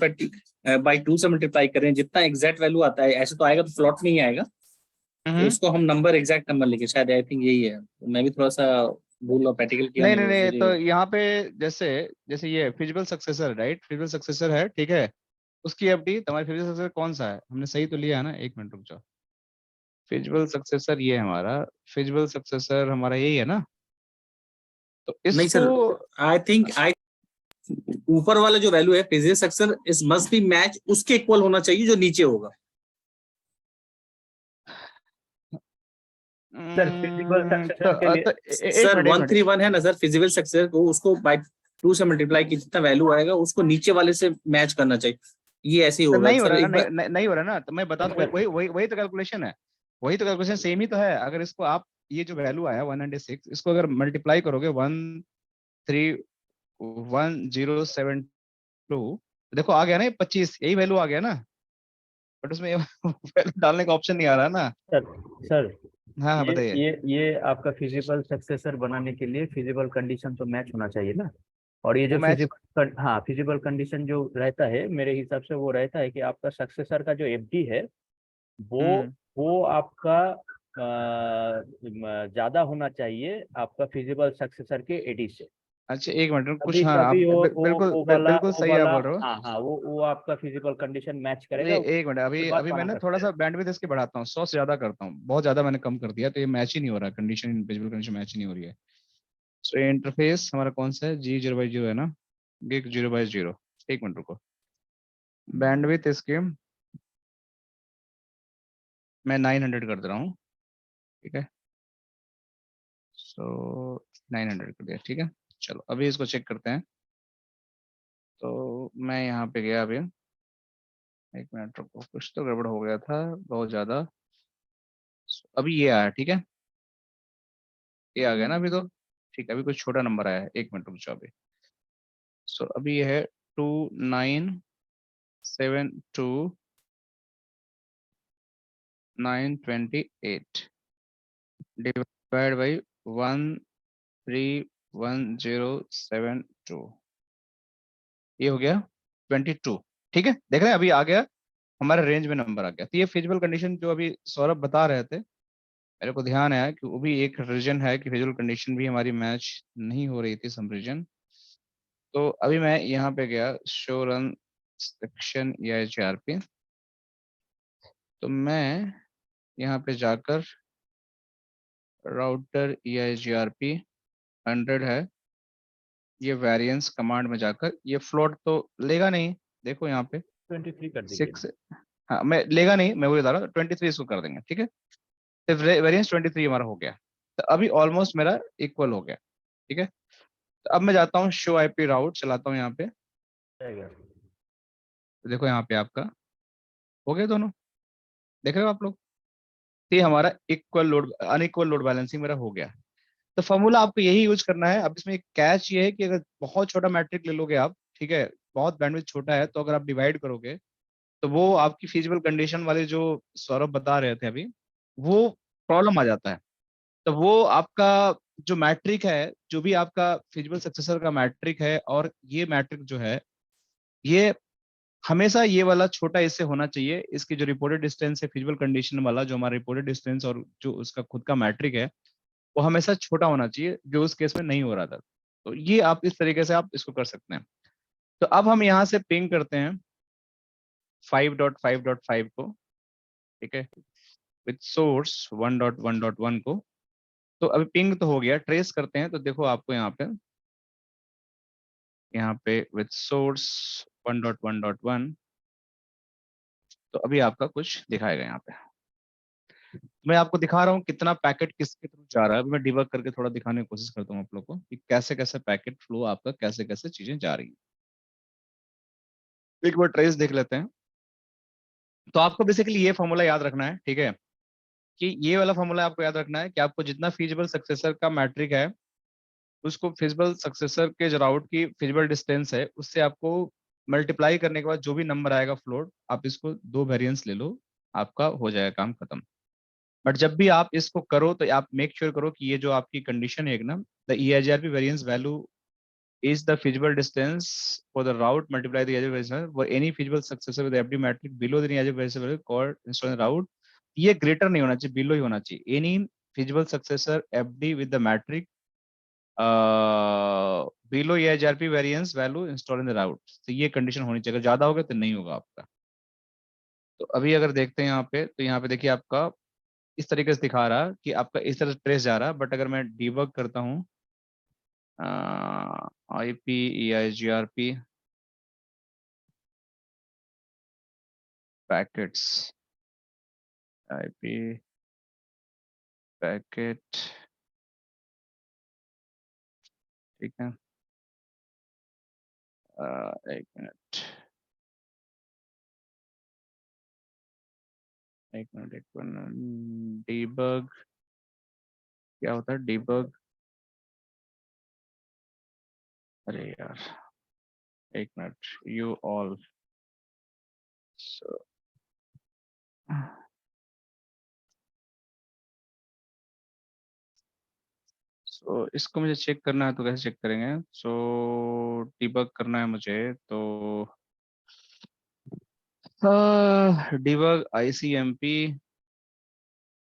बाय 2 से मल्टीप्लाई करें, जितना एग्जैक्ट वैल्यू आता है, ऐसे तो आएगा तो प्लॉट में ही आएगा, तो उसको हम नंबर एग्जैक्ट नंबर लेके, शायद आई थिंक यही है। तो मैं भी थोड़ा सा भूल रहा हूँ, प्रैक्टिकल किया नहीं नहीं नहीं वो नहीं, तो इसलिए। यहाँ पे जैसे जैसे ये feasible successor, right, feasible successor है, ठीक है, उसकी एफडी, तुम्हारी फिजिबल सक्सेसर कौन सा है, हमने सही तो लिया है ना, एक मिनट रुक जाओ, फिजिबल सक्सेसर ये है हमारा, फिजिबल सक्सेसर हमारा यही है ना, तो नहीं इसको, सर, आई थिंक ऊपर वाला जो वैल्यू है physical successor is must be match उसके इक्वल होना चाहिए जो नीचे होगा। सर फिजिबल सक्सेशन के लिए एक सर मिनट एक मिनट, 131 है ना सर, फिजिबल सक्सेसर को उसको बाय 2 से मल्टीप्लाई की जितना वैल्यू आएगा उसको नीचे वाले से मैच करना चाहिए, ये ऐसे ही तो होगा नहीं हो सर रहा ना, एक बार। नहीं हो रहा ना, तो मैं बता दूं, वही वही वही वही तो कैलकुलेशन है, वही तो कैलकुलेशन सेम ही तो है। अगर इसको आप, ये जो वैल्यू आया 196, इसको अगर मल्टीप्लाई करोगे 131,1072, देखो आ गया ना ये 25, यही वैल्यू आ गया ना, बट उसमें वैल्यू डालने का ऑप्शन नहीं आ रहा ना। सर सर हाँ हाँ ये बताइए। ये आपका फिजिबल सक्सेसर बनाने के लिए फिजिबल कंडीशन तो मैच होना चाहिए ना। और ये वो जो मैच, हाँ फिजिबल कंडीशन जो रहता है मेरे हिसाब से वो रहता है कि आपका सक्सेसर का जो एफडी है वो हम्म, वो आपका ज्यादा होना चाहिए आपका फिजिबल सक्सेसर के एडी से। अच्छा एक मिनट कुछ, तभी हाँ आप तभी बिल्कुल बिल्कुल वो सही आप वाला बोल रहे हो। हाँ हाँ वो आपका फिजिबल कंडीशन मैच करेगा, एक मिनट, उसके अभी बाद अभी मैं काम ना थोड़ा करते सा हैं। बैंडविड्थ इसकी बढ़ाता हूँ, 100 से ज्यादा करता हूँ, बहुत ज्यादा मैंने कम कर दिया, तो ये मैच ही नहीं हो रहा, कंडीशन विजुअल कंडीशन मैच ही नहीं हो रही है। सो ये इंटरफेस हमारा कौन सा है, G0/0 है ना, गिग 0/0, एक मिनट रुको, बैंडविड्थ इसकी मैं 900 कर दे रहा हूँ, ठीक है, सो 900 कर दिया, ठीक है। चलो अभी इसको चेक करते हैं, तो मैं यहाँ पे गया अभी, एक मिनट रुको, कुछ तो गड़बड़ हो गया था बहुत ज्यादा। अभी ये आया, ठीक है, ये आ गया ना अभी तो। ठीक है, अभी कुछ छोटा नंबर आया है, 1 मिनट रुक जाओ अभी। सो अभी ये है 2972928 डिवाइड बाई 131072, ये हो गया 22। ठीक है, देख रहे हैं अभी आ गया, हमारे रेंज में नंबर आ गया। तो ये फिजिबल कंडीशन जो अभी सौरभ बता रहे थे, मेरे को ध्यान आया कि वो भी एक रीजन है कि फिजिबल कंडीशन भी हमारी मैच नहीं हो रही थी सम रीजन। तो अभी मैं यहाँ पे गया शो रन सेक्शन EIGRP, तो मैं यहाँ पे जाकर राउटर EIGRP 100 है, ये वेरिएंस कमांड में जाकर ये फ्लोट तो लेगा नहीं, देखो यहाँ पे 23 कर दीजिए। 6, हाँ मैं लेगा नहीं, मैं वही बता रहा हूँ 23 इसको कर देंगे, ठीक है। तो वेरिएंस 23 हमारा हो गया, तो अभी ऑलमोस्ट मेरा इक्वल हो गया, ठीक है। तो अब मैं जाता हूँ शो IP राउट चलाता हूँ यहाँ पे, जाएगा। तो देखो यहाँ पे आपका हो गया दोनों, देख रहे हो आप लोग। तो ये हमारा equal load unequal load balancing मेरा हो गया। तो फॉर्मूला आपको यही यूज करना है। अब इसमें एक कैच ये है कि अगर बहुत छोटा मैट्रिक ले लोगे आप, ठीक है, बहुत बैंडविड्थ छोटा है, तो अगर आप डिवाइड करोगे तो वो आपकी फिजिबल कंडीशन वाले जो सौरभ बता रहे थे अभी, वो प्रॉब्लम आ जाता है। तो वो आपका जो मैट्रिक है, जो भी आपका फिजिबल सक्सेसर का मैट्रिक है, और ये मैट्रिक जो है, ये हमेशा ये वाला छोटा इससे होना चाहिए। इसकी जो रिपोर्टेड डिस्टेंस है फिजिबल कंडीशन वाला, जो हमारा रिपोर्टेड डिस्टेंस और जो उसका खुद का मैट्रिक है, वो हमेशा छोटा होना चाहिए, जो उस केस में नहीं हो रहा था। तो ये आप इस तरीके से आप इसको कर सकते हैं। तो अब हम यहाँ से पिंग करते हैं 5.5.5 को, ठीक है, विथ सोर्स 1.1.1 को। तो अभी पिंग तो हो गया, ट्रेस करते हैं, तो देखो आपको यहाँ पे विथ सोर्स 1.1.1, तो अभी आपका कुछ दिखाएगा यहाँ पे। मैं आपको दिखा रहा हूँ कितना पैकेट किसके थ्रू जा रहा है। अभी मैं डिबग करके थोड़ा दिखाने की कोशिश करता हूँ आप लोग को कि कैसे कैसे पैकेट फ्लो आपका, कैसे कैसे चीजें जा रही है। एक बार ट्रेस देख लेते हैं। तो आपको बेसिकली ये फॉर्मूला याद रखना है, ठीक है, कि ये वाला फॉर्मूला आपको याद रखना है कि आपको जितना फिजिबल सक्सेसर का मैट्रिक है, उसको फिजिबल सक्सेसर के जो राउट की फिजिबल डिस्टेंस है, उससे आपको मल्टीप्लाई करने के बाद जो भी नंबर आएगा फ्लोट, आप इसको 2 वेरिएंस ले लो, आपका हो जाएगा काम खत्म। बट जब भी आप इसको करो तो आप मेक श्योर करो कि ये जो आपकी कंडीशन है ना, the EIGRP variance value is the feasible distance for the route multiply the EIGRP variance for any feasible successor with FD matrix below the EIGRP variance value called install the route। ये greater नहीं होना चाहिए, below ही होना चाहिए। Any feasible successor FD with the matrix below EIGRP variance value install in the route। तो ये condition होनी चाहिए, अगर ज्यादा होगा तो नहीं होगा आपका। तो अभी अगर देखते हैं यहाँ पे, तो यहाँ पे देखिए आपका इस तरीके से दिखा रहा कि आपका इस तरह ट्रेस जा रहा, बट अगर मैं डिबग करता हूँ IP EIGRP packets, IP packet, ठीक है, एक मिनट एक मिनट एक मिनट, डिबग क्या होता है डिबग, अरे यार एक मिनट, यू ऑल, सो इसको मुझे चेक करना है, तो कैसे चेक करेंगे। सो डिबग करना है मुझे, तो डिबग ICMP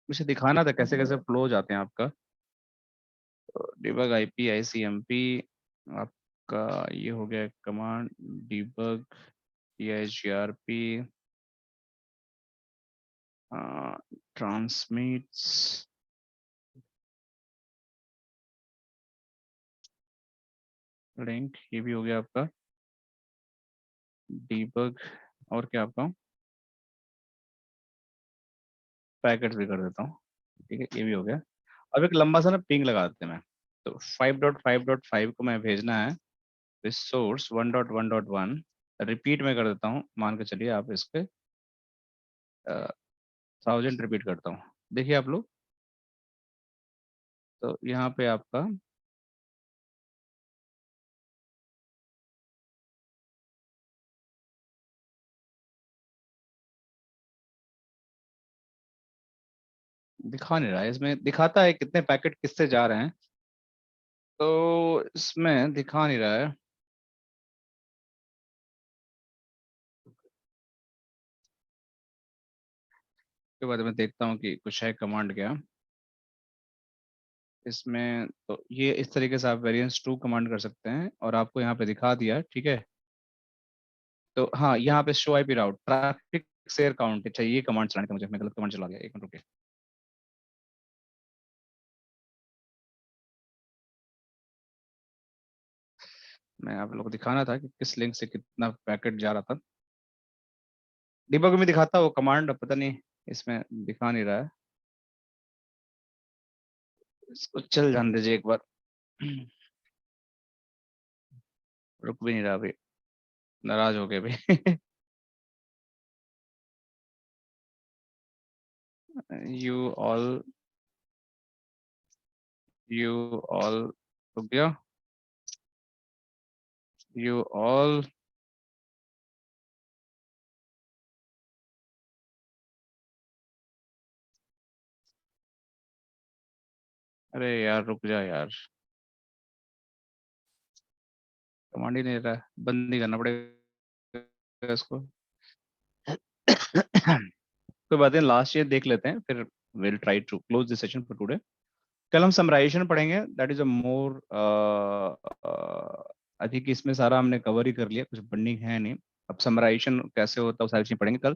मुझे दिखाना था कैसे कैसे फ्लो हो जाते हैं आपका। डिबग IP ICMP आपका ये हो गया command, debug EIGRP transmits link, ये भी हो गया आपका डिबग, और क्या आपका पैकेट्स भी कर देता हूँ, ठीक है, ये भी हो गया। अब एक लंबा सा ना पिंग लगा देते हैं मैं। तो 5.5.5 को मैं भेजना है सोर्स 1.1.1, रिपीट में कर देता हूँ, मान के चलिए आप इस पे 1000 रिपीट करता हूँ, देखिए आप लोग। तो यहाँ पे आपका दिखा नहीं रहा है, इसमें दिखाता है कितने पैकेट किससे जा रहे हैं, तो इसमें दिखा नहीं रहा है। उसके बाद मैं देखता हूँ कि कुछ है कमांड क्या इसमें। तो ये इस तरीके से आप वेरिएंस 2 कमांड कर सकते हैं, और आपको यहाँ पे दिखा दिया, ठीक है। तो हाँ, यहाँ पे show IP route traffic share count, अच्छा ये कमांड चलाने था मुझे, मैं गलत कमांड चला गया, एक मिनट रुकिए। मैं आप लोगों को दिखाना था कि किस लिंक से कितना पैकेट जा रहा था। डिबग में दिखाता वो कमांड, पता नहीं इसमें दिखा नहीं रहा है। इसको चल जान दीजिए एक बार। रुक भी नहीं रहा अभी, नाराज हो गए अभी। यू ऑल रुक गया। यू ऑल अरे यार रुक जा यार, कमांड ही नहीं रहा है, बंद ही करना पड़ेगा इसको। कोई बात नहीं, लास्ट ईयर देख लेते हैं, फिर will try to close this session for today. कल हम समराइजेशन पढ़ेंगे, that is a more I think इसमें सारा हमने कवर ही कर लिया, कुछ पेंडिंग है नहीं। अब समराइजेशन कैसे होता है वो सारी चीजें पढ़ेंगे कल,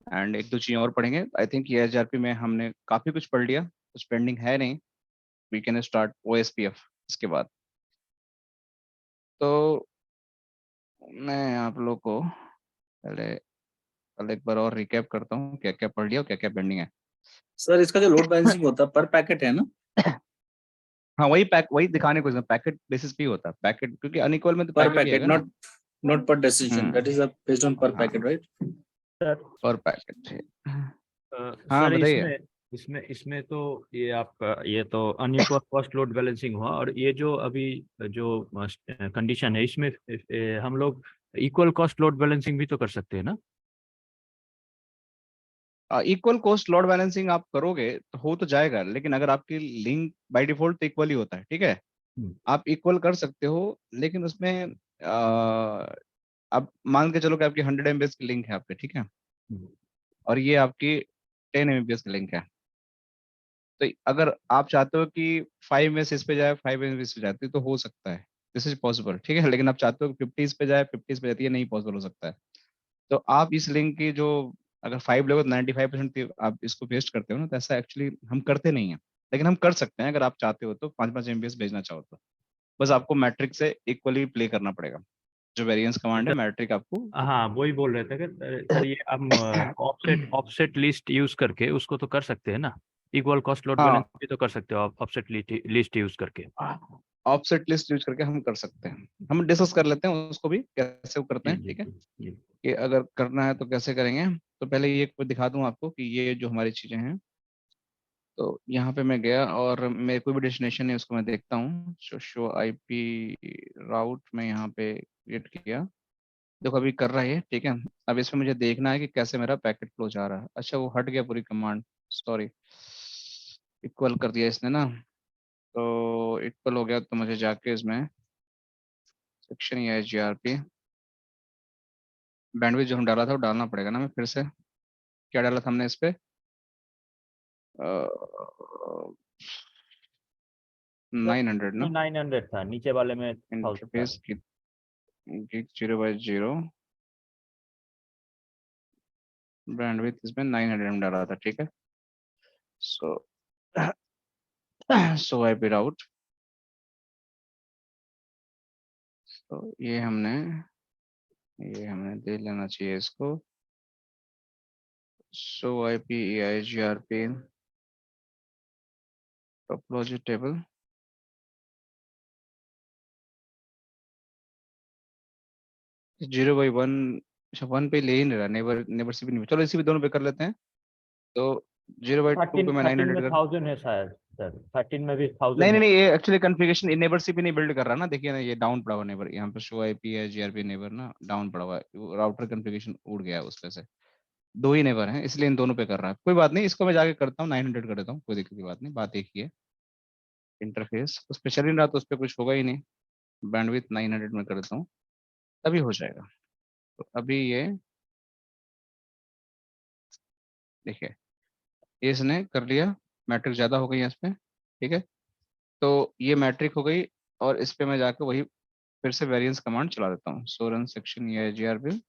एंड एक दो चीजें और पढ़ेंगे। आई थिंक ये एचआरपी में हमने काफी कुछ पढ़ लिया, कुछ पेंडिंग है नहीं। वी कैन स्टार्ट ओएसपीएफ इसके बाद। तो मैं आप लोग को पहले कल एक बार और रिकैप करता हूँ क्या क्या पढ़ लिया और क्या क्या पेंडिंग है। सर इसका जो लोड बैलेंसिंग होता है पर पैकेट है ना? हाँ वही दिखाने को पैकेट बेसिस पे ही होता है, पैकेट क्योंकि अनइक्वल में तो पर पैकेट ही पैकेट, आएगा ना। नॉट पर destination, that is based on पर हाँ पैकेट, राइट? सर पर पैकेट है। हाँ सर बताइए। इसमें इसमें इसमें तो ये आपका ये तो अनइक्वल कॉस्ट लोड बैलेंसिंग हुआ, और ये जो अभी जो कंडीशन है इसमें हम लोग इक्वल कॉस्ट लोड बैलेंसिंग भी तो कर सकते हैं ना? इक्वल कॉस्ट लोड बैलेंसिंग आप करोगे तो हो तो जाएगा, लेकिन अगर आपकी लिंक बाय डिफॉल्ट तो इक्वल ही होता है, ठीक है। हम्म, आप इक्वल कर सकते हो, लेकिन उसमें अब मान के चलो कि आपकी 100 एमबीएस की लिंक है आपके, ठीक है, हम्म, और ये आपकी 10 एमबीएस की लिंक है। तो अगर आप चाहते हो कि 5 में से इस पे जाए, 5 में इस पे जाती तो हो सकता है, दिस इज पॉसिबल, ठीक है। लेकिन आप चाहते हो कि 50 इस पे जाए, 50 इस पे जाती है, नहीं पॉसिबल हो सकता है। तो आप इस लिंक की जो अगर 5 लोगे तो 95% आप इसको वेस्ट करते हो ना, तो ऐसा एक्चुअली हम करते नहीं है। लेकिन हम कर सकते हैं अगर आप चाहते हो तो, 5-5 एमबीएस भेजना चाहो तो। बस आपको मैट्रिक से इक्वली प्ले करना पड़ेगा, जो वेरिएंस कमांड है मैट्रिक आपको। हाँ वही बोल रहे थे कि सर ये हम ऑफसेट ऑफसेट लिस्ट यूज करके उसको तो कर सकते हैं ना? इक्वल कॉस्ट लोड बैलेंस हाँ, भी तो कर सकते हो आप ऑफसेट लिस्ट यूज करके। ऑफसेट लिस्ट यूज करके हम कर सकते हैं। हम डिस्कस कर लेते हैं उसको भी कैसे वो करते जी हैं, जी ठीक है। जी जी। कि अगर करना है तो कैसे करेंगे। तो पहले ये दिखा दूं आपको कि ये जो हमारी चीजें हैं। तो यहाँ पे मैं गया और मेरे कोई भी डेस्टिनेशन है उसको मैं देखता हूँ। शो आईपी राउट में यहाँ पे क्रिएट किया, देखो अभी कर रहा है ये, ठीक है। अब इसमें मुझे देखना है कि कैसे मेरा पैकेट फ्लो जा रहा है। अच्छा वो हट गया पूरी कमांड, सॉरी। इक्वल कर दिया इसने ना, तो इक्वल हो गया तो मुझे जाके इसमें सेक्शन या जीआरपी बैंडविड्थ जो हम डाला था वो डालना पड़ेगा ना। मैं फिर से क्या डाला था हमने इस पे, 900 ना। 900 था, नीचे वाले में 1000 था। इंटरफेस की 0/0 बैंडविड्थ इसमें 900 में डाला था, ठीक है। So so I P out. तो ये हमने दे लेना चाहिए इसको। So I P A I G R P topology table 0/1 अच्छा 1 पे ले ही नहीं रहा, नेबर से भी नहीं, चलो इसी पे दोनों पे कर लेते हैं। तो 0/2 पे मैं 13 900 में कर, 1000 है शायद सर, 13 में भी 1000 नहीं है। नहीं नहीं, ये एक्चुअली कॉन्फ़िगरेशन नेबर से भी नहीं बिल्ड कर रहा ना, देखिए ना ये डाउन पड़ा हुआ नेबर, यहाँ पे शो आईपी है, जीआरपी नेबर ना डाउन पड़ा हुआ है, राउटर कॉन्फ़िगरेशन उड़ गया है उसपे से, 2 ही नेबर हैं इसलिए इन दोनों पे कर रहा है। कोई बात नहीं, इसको मैं जाके करता हूँ 900 कर देता हूँ, कोई दिक्कत की बात नहीं, बात एक ही है। इंटरफेस उस पे चल ही रहा तो उस पे कुछ होगा ही नहीं, बैंडविड्थ 900 में कर देता हूँ, तभी हो जाएगा। तो अभी ये देखिए, ये इसने कर लिया, मैट्रिक ज़्यादा हो गई है इस पे, ठीक है। तो ये मैट्रिक हो गई, और इस पे मैं जाकर वही फिर से वेरिएंस कमांड चला देता हूँ, सो रन सेक्शन या जीआरपी।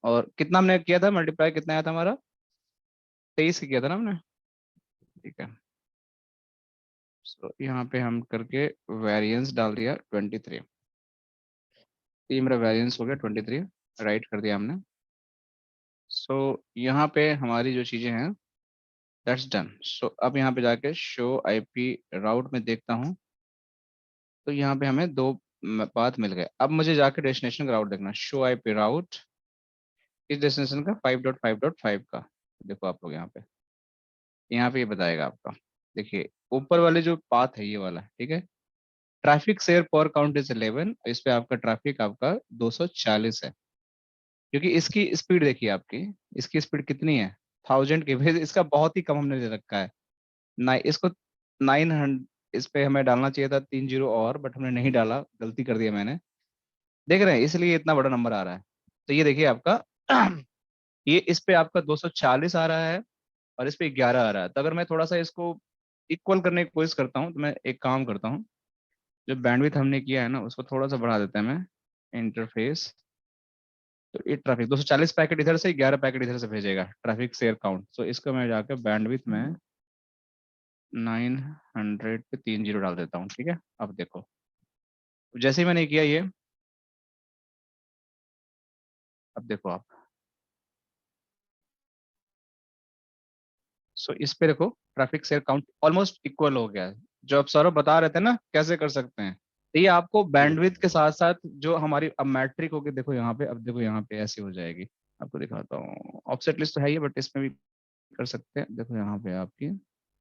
और कितना हमने किया था मल्टीप्लाई, कितना आया था हमारा, 23 किया था ना हमने, ठीक है। सो यहाँ पे हम करके वेरिएंस डाल दिया 23, ये मेरा वेरिएंस हो गया 23, राइट कर दिया हमने। सो यहाँ पे हमारी जो चीज़ें हैं दैट्स डन। सो अब यहाँ पे जाके शो आईपी राउट में देखता हूँ, तो यहाँ पे हमें 2 पाथ मिल गए। अब मुझे जाके डेस्टिनेशन का राउट देखना, शो आईपी राउट इस डेस्टिनेशन का 5.5.5 का, देखो आप लोग यहाँ पे ये बताएगा आपका, देखिए ऊपर वाले जो पाथ है ये वाला, ठीक है। ट्रैफिक शेयर पर काउंट इज 11, इस पे आपका ट्रैफिक आपका 240 है, क्योंकि इसकी स्पीड देखिए आपकी, इसकी स्पीड कितनी है 1000 की, फिर इसका बहुत ही कम हमने दे रखा है ना, इसको 900, इस पे हमें डालना चाहिए था 3 जीरो और, बट हमने नहीं डाला, गलती कर दिया मैंने, देख रहे हैं, इसलिए इतना बड़ा नंबर आ रहा है। तो ये देखिए आपका ये इस पे आपका 240 आ रहा है, और इस पे 11 आ रहा है। तो अगर मैं थोड़ा सा इसको इक्वल करने की कोशिश करता हूँ, तो मैं एक काम करता हूँ, जो बैंडविड्थ हमने किया है ना उसको थोड़ा सा बढ़ा देते हैं, मैं इंटरफेस, तो ये ट्रैफिक 240 पैकेट इधर से, 11 पैकेट इधर से भेजेगा, ट्रैफिक शेयर काउंट। सो इसको मैं जाकर बैंडविड्थ में 900 पे 3 जीरो डाल देता हूँ, ठीक है। अब देखो जैसे ही मैंने किया ये, अब देखो आप, सो इस पे देखो traffic share count almost equal हो गया है, जो आप सौरभ बता रहे थे ना कैसे कर सकते हैं, तो ये आपको बैंडविड्थ के साथ साथ जो हमारी अब मैट्रिक होगी, देखो यहाँ पे, अब देखो यहाँ पे ऐसी हो जाएगी, आपको दिखाता हूँ, ऑफसेट लिस्ट तो है ही, बट इसमें भी कर सकते हैं। देखो यहाँ पे आपकी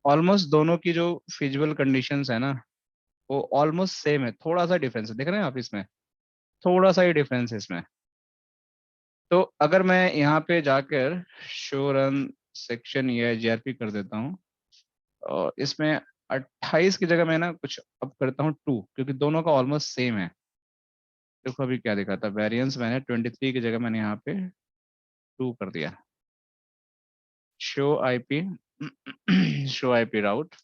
ऑलमोस्ट दोनों की जो फिजिबल कंडीशंस है ना, वो ऑलमोस्ट सेम है, थोड़ा सा डिफरेंस है, देख रहे हैं आप इसमें, थोड़ा सा ही डिफरेंस है इसमें। तो अगर मैं यहाँ पे जाकर शो रन सेक्शन या जीआरपी कर देता हूँ, और इसमें 28 की जगह मैं ना कुछ अब करता हूँ 2, क्योंकि दोनों का ऑलमोस्ट सेम है। देखो अभी क्या दिखा था, वेरिएंस मैंने 23 की जगह मैंने यहाँ पे 2 कर दिया, show IP show IP route,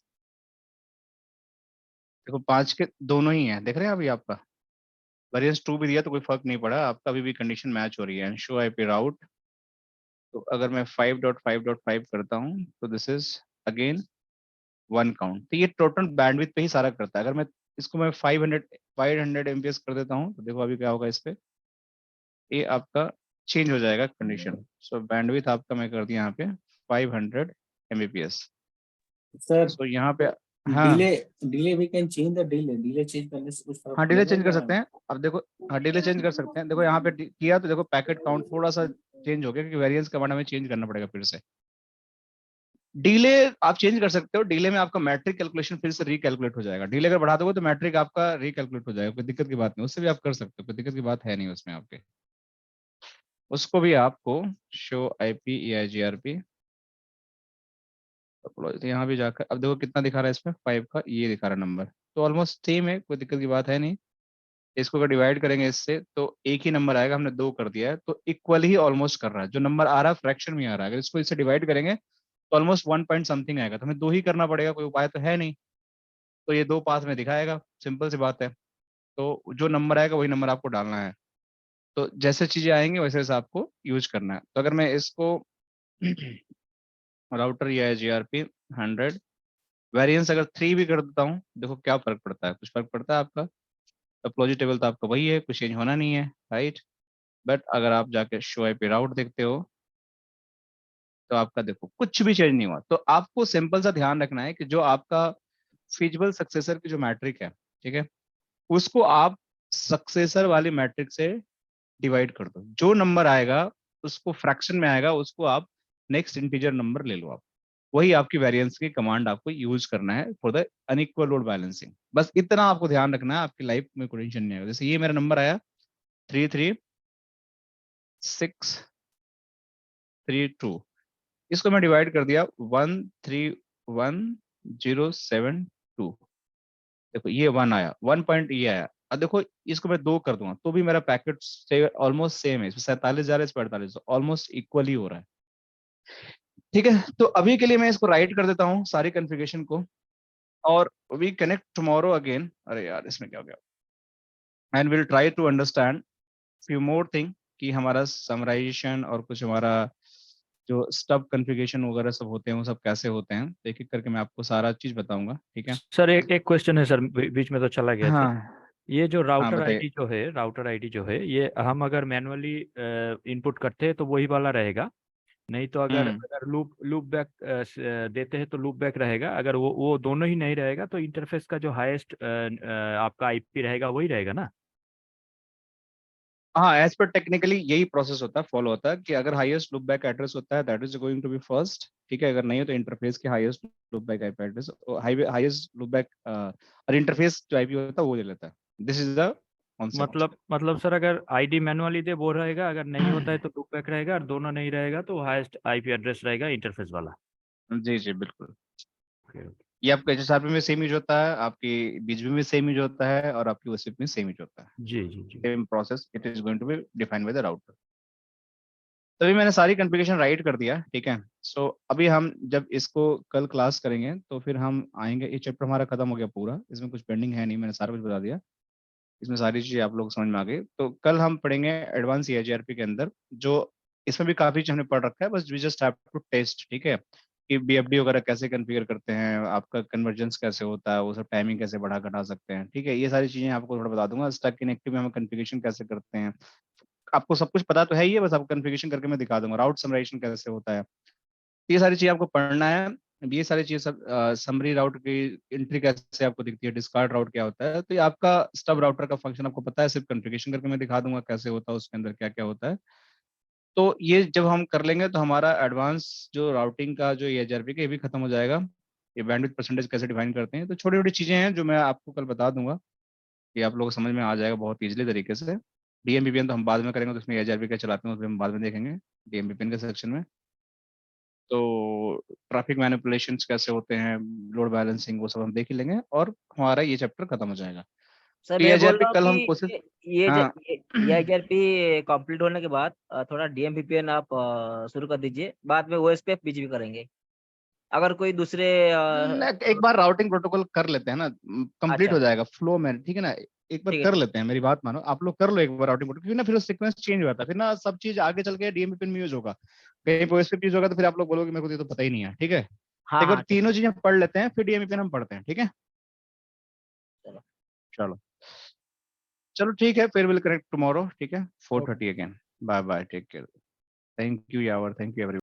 देखो 5 के दोनों ही हैं, देख रहे हैं अभी आपका वेरिएंस 2 भी दिया तो कोई फर्क नहीं पड़ा, आपका अभी भी कंडीशन मैच हो रही है, शो आईपी राउट। तो अगर मैं 5.5.5 करता हूँ, तो दिस इज अगेन 1 काउंट, तो ये टोटल बैंडविड्थ पे ही सारा करता है। अगर मैं इसको मैं 500 एमबीएस कर देता हूँ, तो देखो अभी क्या होगा इस पे, ये आपका चेंज हो जाएगा कंडीशन। सो बैंडविड्थ आपका मैं कर दिया यहाँ पे 500 एमबीपीएस। सर सो यहाँ पे हाँ, delay delay we can change the delay change करने से कुछ फर्क हाँ डिले पड़ेगा चेंज कर क्या? सकते हैं, अब देखो, हाँ डिले चेंज कर सकते हैं, देखो यहाँ पे किया तो देखो पैकेट काउंट थोड़ा सा चेंज हो गया, क्योंकि वेरिएंस कमांड हमें चेंज करना पड़ेगा फिर से। डिले आप चेंज कर सकते हो, डिले में आपका मैट्रिक कैलकुलेशन फिर से रिकैलकुलेट हो जाएगा, डिले अगर बढ़ा दोगे तो मैट्रिक आपका रिकैलकुलेट हो जाएगा, कोई दिक्कत की बात नहीं, उससे भी आप कर सकते हो, कोई दिक्कत की बात है नहीं उसमें आपके। उसको भी आपको शो आईपी ई आई जी आर पी, तो यहाँ भी जाकर अब देखो कितना दिखा रहा है इसमें, 5 का ये दिखा रहा है नंबर, तो ऑलमोस्ट सेम है, कोई दिक्कत की बात है नहीं। इसको अगर डिवाइड करेंगे इससे तो एक ही नंबर आएगा, हमने 2 कर दिया है तो इक्वल ही ऑलमोस्ट कर रहा है, जो नंबर आ रहा है फ्रैक्शन में आ रहा है, अगर इसको इससे डिवाइड करेंगे तो ऑलमोस्ट 1 पॉइंट समथिंग आएगा, तो हमें 2 ही करना पड़ेगा, कोई उपाय तो है नहीं, तो ये 2 पास में दिखाएगा, सिंपल सी बात है। तो जो नंबर आएगा वही नंबर आपको डालना है, तो जैसे चीजें आएंगी वैसे वैसे आपको यूज करना है। तो अगर मैं इसको राउटर या जी आर पी 100 वेरिएंस अगर 3 भी कर देता हूँ, देखो क्या फर्क पड़ता है, कुछ फर्क पड़ता है आपका, टोपोलॉजी टेबल तो आपका वही है, कुछ चेंज होना नहीं है, राइट। बट अगर आप जाके शो आई पे राउट देखते हो, तो आपका देखो कुछ भी चेंज नहीं हुआ। तो आपको सिंपल सा ध्यान रखना है कि जो आपका फिजिबल सक्सेसर की जो मैट्रिक है, ठीक है, उसको आप सक्सेसर वाली मैट्रिक से डिवाइड कर दो, जो नंबर आएगा उसको फ्रैक्शन में आएगा, उसको आप नेक्स्ट इंटीजर नंबर ले लो आप, वही आपकी वेरिएंस की कमांड आपको यूज करना है for the unequal load balancing. बस इतना आपको ध्यान रखना है, आपकी लाइफ में कोई टेंशन नहीं आएगा। जैसे ये मेरा नंबर आया 33632, इसको मैं डिवाइड कर दिया 131072, देखो ये 1 आया, 1 पॉइंट ये आया। अब देखो इसको मैं 2 कर दूंगा तो भी मेरा पैकेट से ऑलमोस्ट सेम है, इसमें 47 जा रहा है, इसमें 48, ऑलमोस्ट इक्वल ही हो रहा है। ठीक है, तो अभी के लिए मैं इसको राइट कर देता हूँ सारी कॉन्फ़िगरेशन को, और वी कनेक्ट टुमारो अगेन। अरे यार इसमें क्या हो गया, and will try to understand few more thing कि हमारा समराइजेशन और कुछ हमारा जो स्टब कॉन्फ़िगरेशन वगैरह सब होते हैं वो सब कैसे होते हैं, एक एक करके मैं आपको सारा चीज बताऊंगा। ठीक है सर एक एक क्वेश्चन है सर, बीच में तो चला गया था। हाँ ये जो हाँ बताइए। राउटर आईडी जो है ये हम अगर मैनुअली इनपुट करते हैं तो वही वाला रहेगा, नहीं तो अगर हम्म अगर लूप बैक देते हैं तो लूप बैक रहेगा, अगर वो दोनों ही नहीं रहेगा तो इंटरफेस का जो हाईएस्ट आपका आईपी रहेगा वही रहेगा ना? हाँ, एज पर टेक्निकली यही प्रोसेस होता है, फॉलो होता है कि अगर हाईएस्ट लूप बैक एड्रेस होता है that is going to be first. ठीक है, अगर नहीं हो तो इंटरफेस के highest loop back IP address, highest loop back और इंटरफेस जो आईपी होता है वो ले लेता है। This is the concept. मतलब सर अगर आईडी मैनुअली दे वो रहेगा, अगर नहीं होता है तो लूप बैक रहेगा, और दोनों नहीं रहेगा तो हाईएस्ट आईपी एड्रेस रहेगा इंटरफेस वाला। जी जी बिल्कुल, Okay, okay. ये आपका एचएसआरपी में सेम यूज होता है, आपकी बीजीबी में सेम यूज होता है, और आपकी ओसीपी में सेम यूज होता है। जी जी जी। Same process it is going to be defined by the router. तो अभी मैंने सारी कॉन्फ़िगरेशन राइट कर दिया। ठीक है, सो अभी हम जब इसको कल क्लास करेंगे तो फिर हम आएंगे, ये चैप्टर हमारा खत्म हो गया पूरा, इसमें कुछ पेंडिंग है नहीं, मैंने सारा कुछ बता दिया, इसमें सारी चीजें आप लोग समझ में आ गई। तो कल हम पढ़ेंगे एडवांस ईआईजीआरपी के अंदर, जो इसमें भी काफी चीज हमने पढ़ रखा है, बस we just have to test. ठीक है, कि बीएफडी वगैरह कैसे कॉन्फ़िगर करते हैं, आपका कन्वर्जेंस कैसे होता है, वो सब टाइमिंग कैसे बढ़ा घटा सकते हैं। ठीक है, ये सारी चीजें आपको थोड़ा बता दूंगा। स्टक इनएक्टिव में हम कॉन्फ़िगरेशन कैसे करते हैं, आपको सब कुछ पता तो है ही है, बस आपको कॉन्फ़िगरेशन करके मैं दिखा दूंगा। राउट समराइजेशन कैसे होता है, ये सारी चीज आपको पढ़ना है। ये सारी चीज सब समरी राउट की एंट्री कैसे आपको दिखती है, डिस्कार्ड राउट क्या होता है, तो ये आपका स्टब राउटर का फंक्शन आपको पता है, सिर्फ कॉन्फ़िगरेशन करके मैं दिखा दूंगा कैसे होता है, उसके अंदर क्या क्या होता है। तो ये जब हम कर लेंगे तो हमारा एडवांस जो राउटिंग का जो EIGRP का ये भी खत्म हो जाएगा। ये बैंडविड्थ परसेंटेज कैसे डिफाइन करते हैं, तो छोटी छोटी चीजें हैं जो मैं आपको कल बता दूंगा, कि आप लोगों को समझ में आ जाएगा बहुत ईजिली तरीके से। डीएमवीपीएन तो हम बाद में करेंगे, तो उसमें EIGRP क्या चलाते हैं उसमें हम बाद में देखेंगे डीएमवीपीएन के सेक्शन में। तो ट्रैफिक मैनिपुलेशंस कैसे होते हैं, लोड बैलेंसिंग, वो सब हम देख ही लेंगे, और हमारा ये चैप्टर खत्म हो जाएगा। सर तो मैं बोल EIGRP रहा हूँ कल कि हम कोशिश, ये हाँ ये EIGRP कंप्लीट होने के बाद थोड़ा DMVPN आप शुरू कर दीजिए, बाद में OSPF बीजीपी करेंगे। अगर कोई दूसरे एक बार राउटिंग प्रोटोकॉल कर लेते हैं ना, कंप्लीट अच्छा हो जाएगा फ्लो में। ठीक है ना, एक बार ठीक है कर ठीक लेते हैं, मेरी बात मानो, आप लोग कर लो एक बार राउटिंग प्रोटोकॉल, क्योंकि ना फिर सीक्वेंस चेंज हो जाता है, फिर ना सब चीज आगे चल के डीएमवीपीएन में यूज होगा, कहीं पे OSPF यूज होगा, तो फिर आप लोग बोलोगे मेरे को तो ये तो पता ही नहीं है। ठीक है, हाँ एक बार हाँ ठीक तीनों है चीजें पढ़ लेते हैं फिर डीएमवीपीएन हम पढ़ते हैं। ठीक है, चलो चलो चलो ठीक है, फिर विल कनेक्ट टुमारो। ठीक है, okay 4:30 again. Bye bye, take care, thank you यावर, थैंक यू एवरी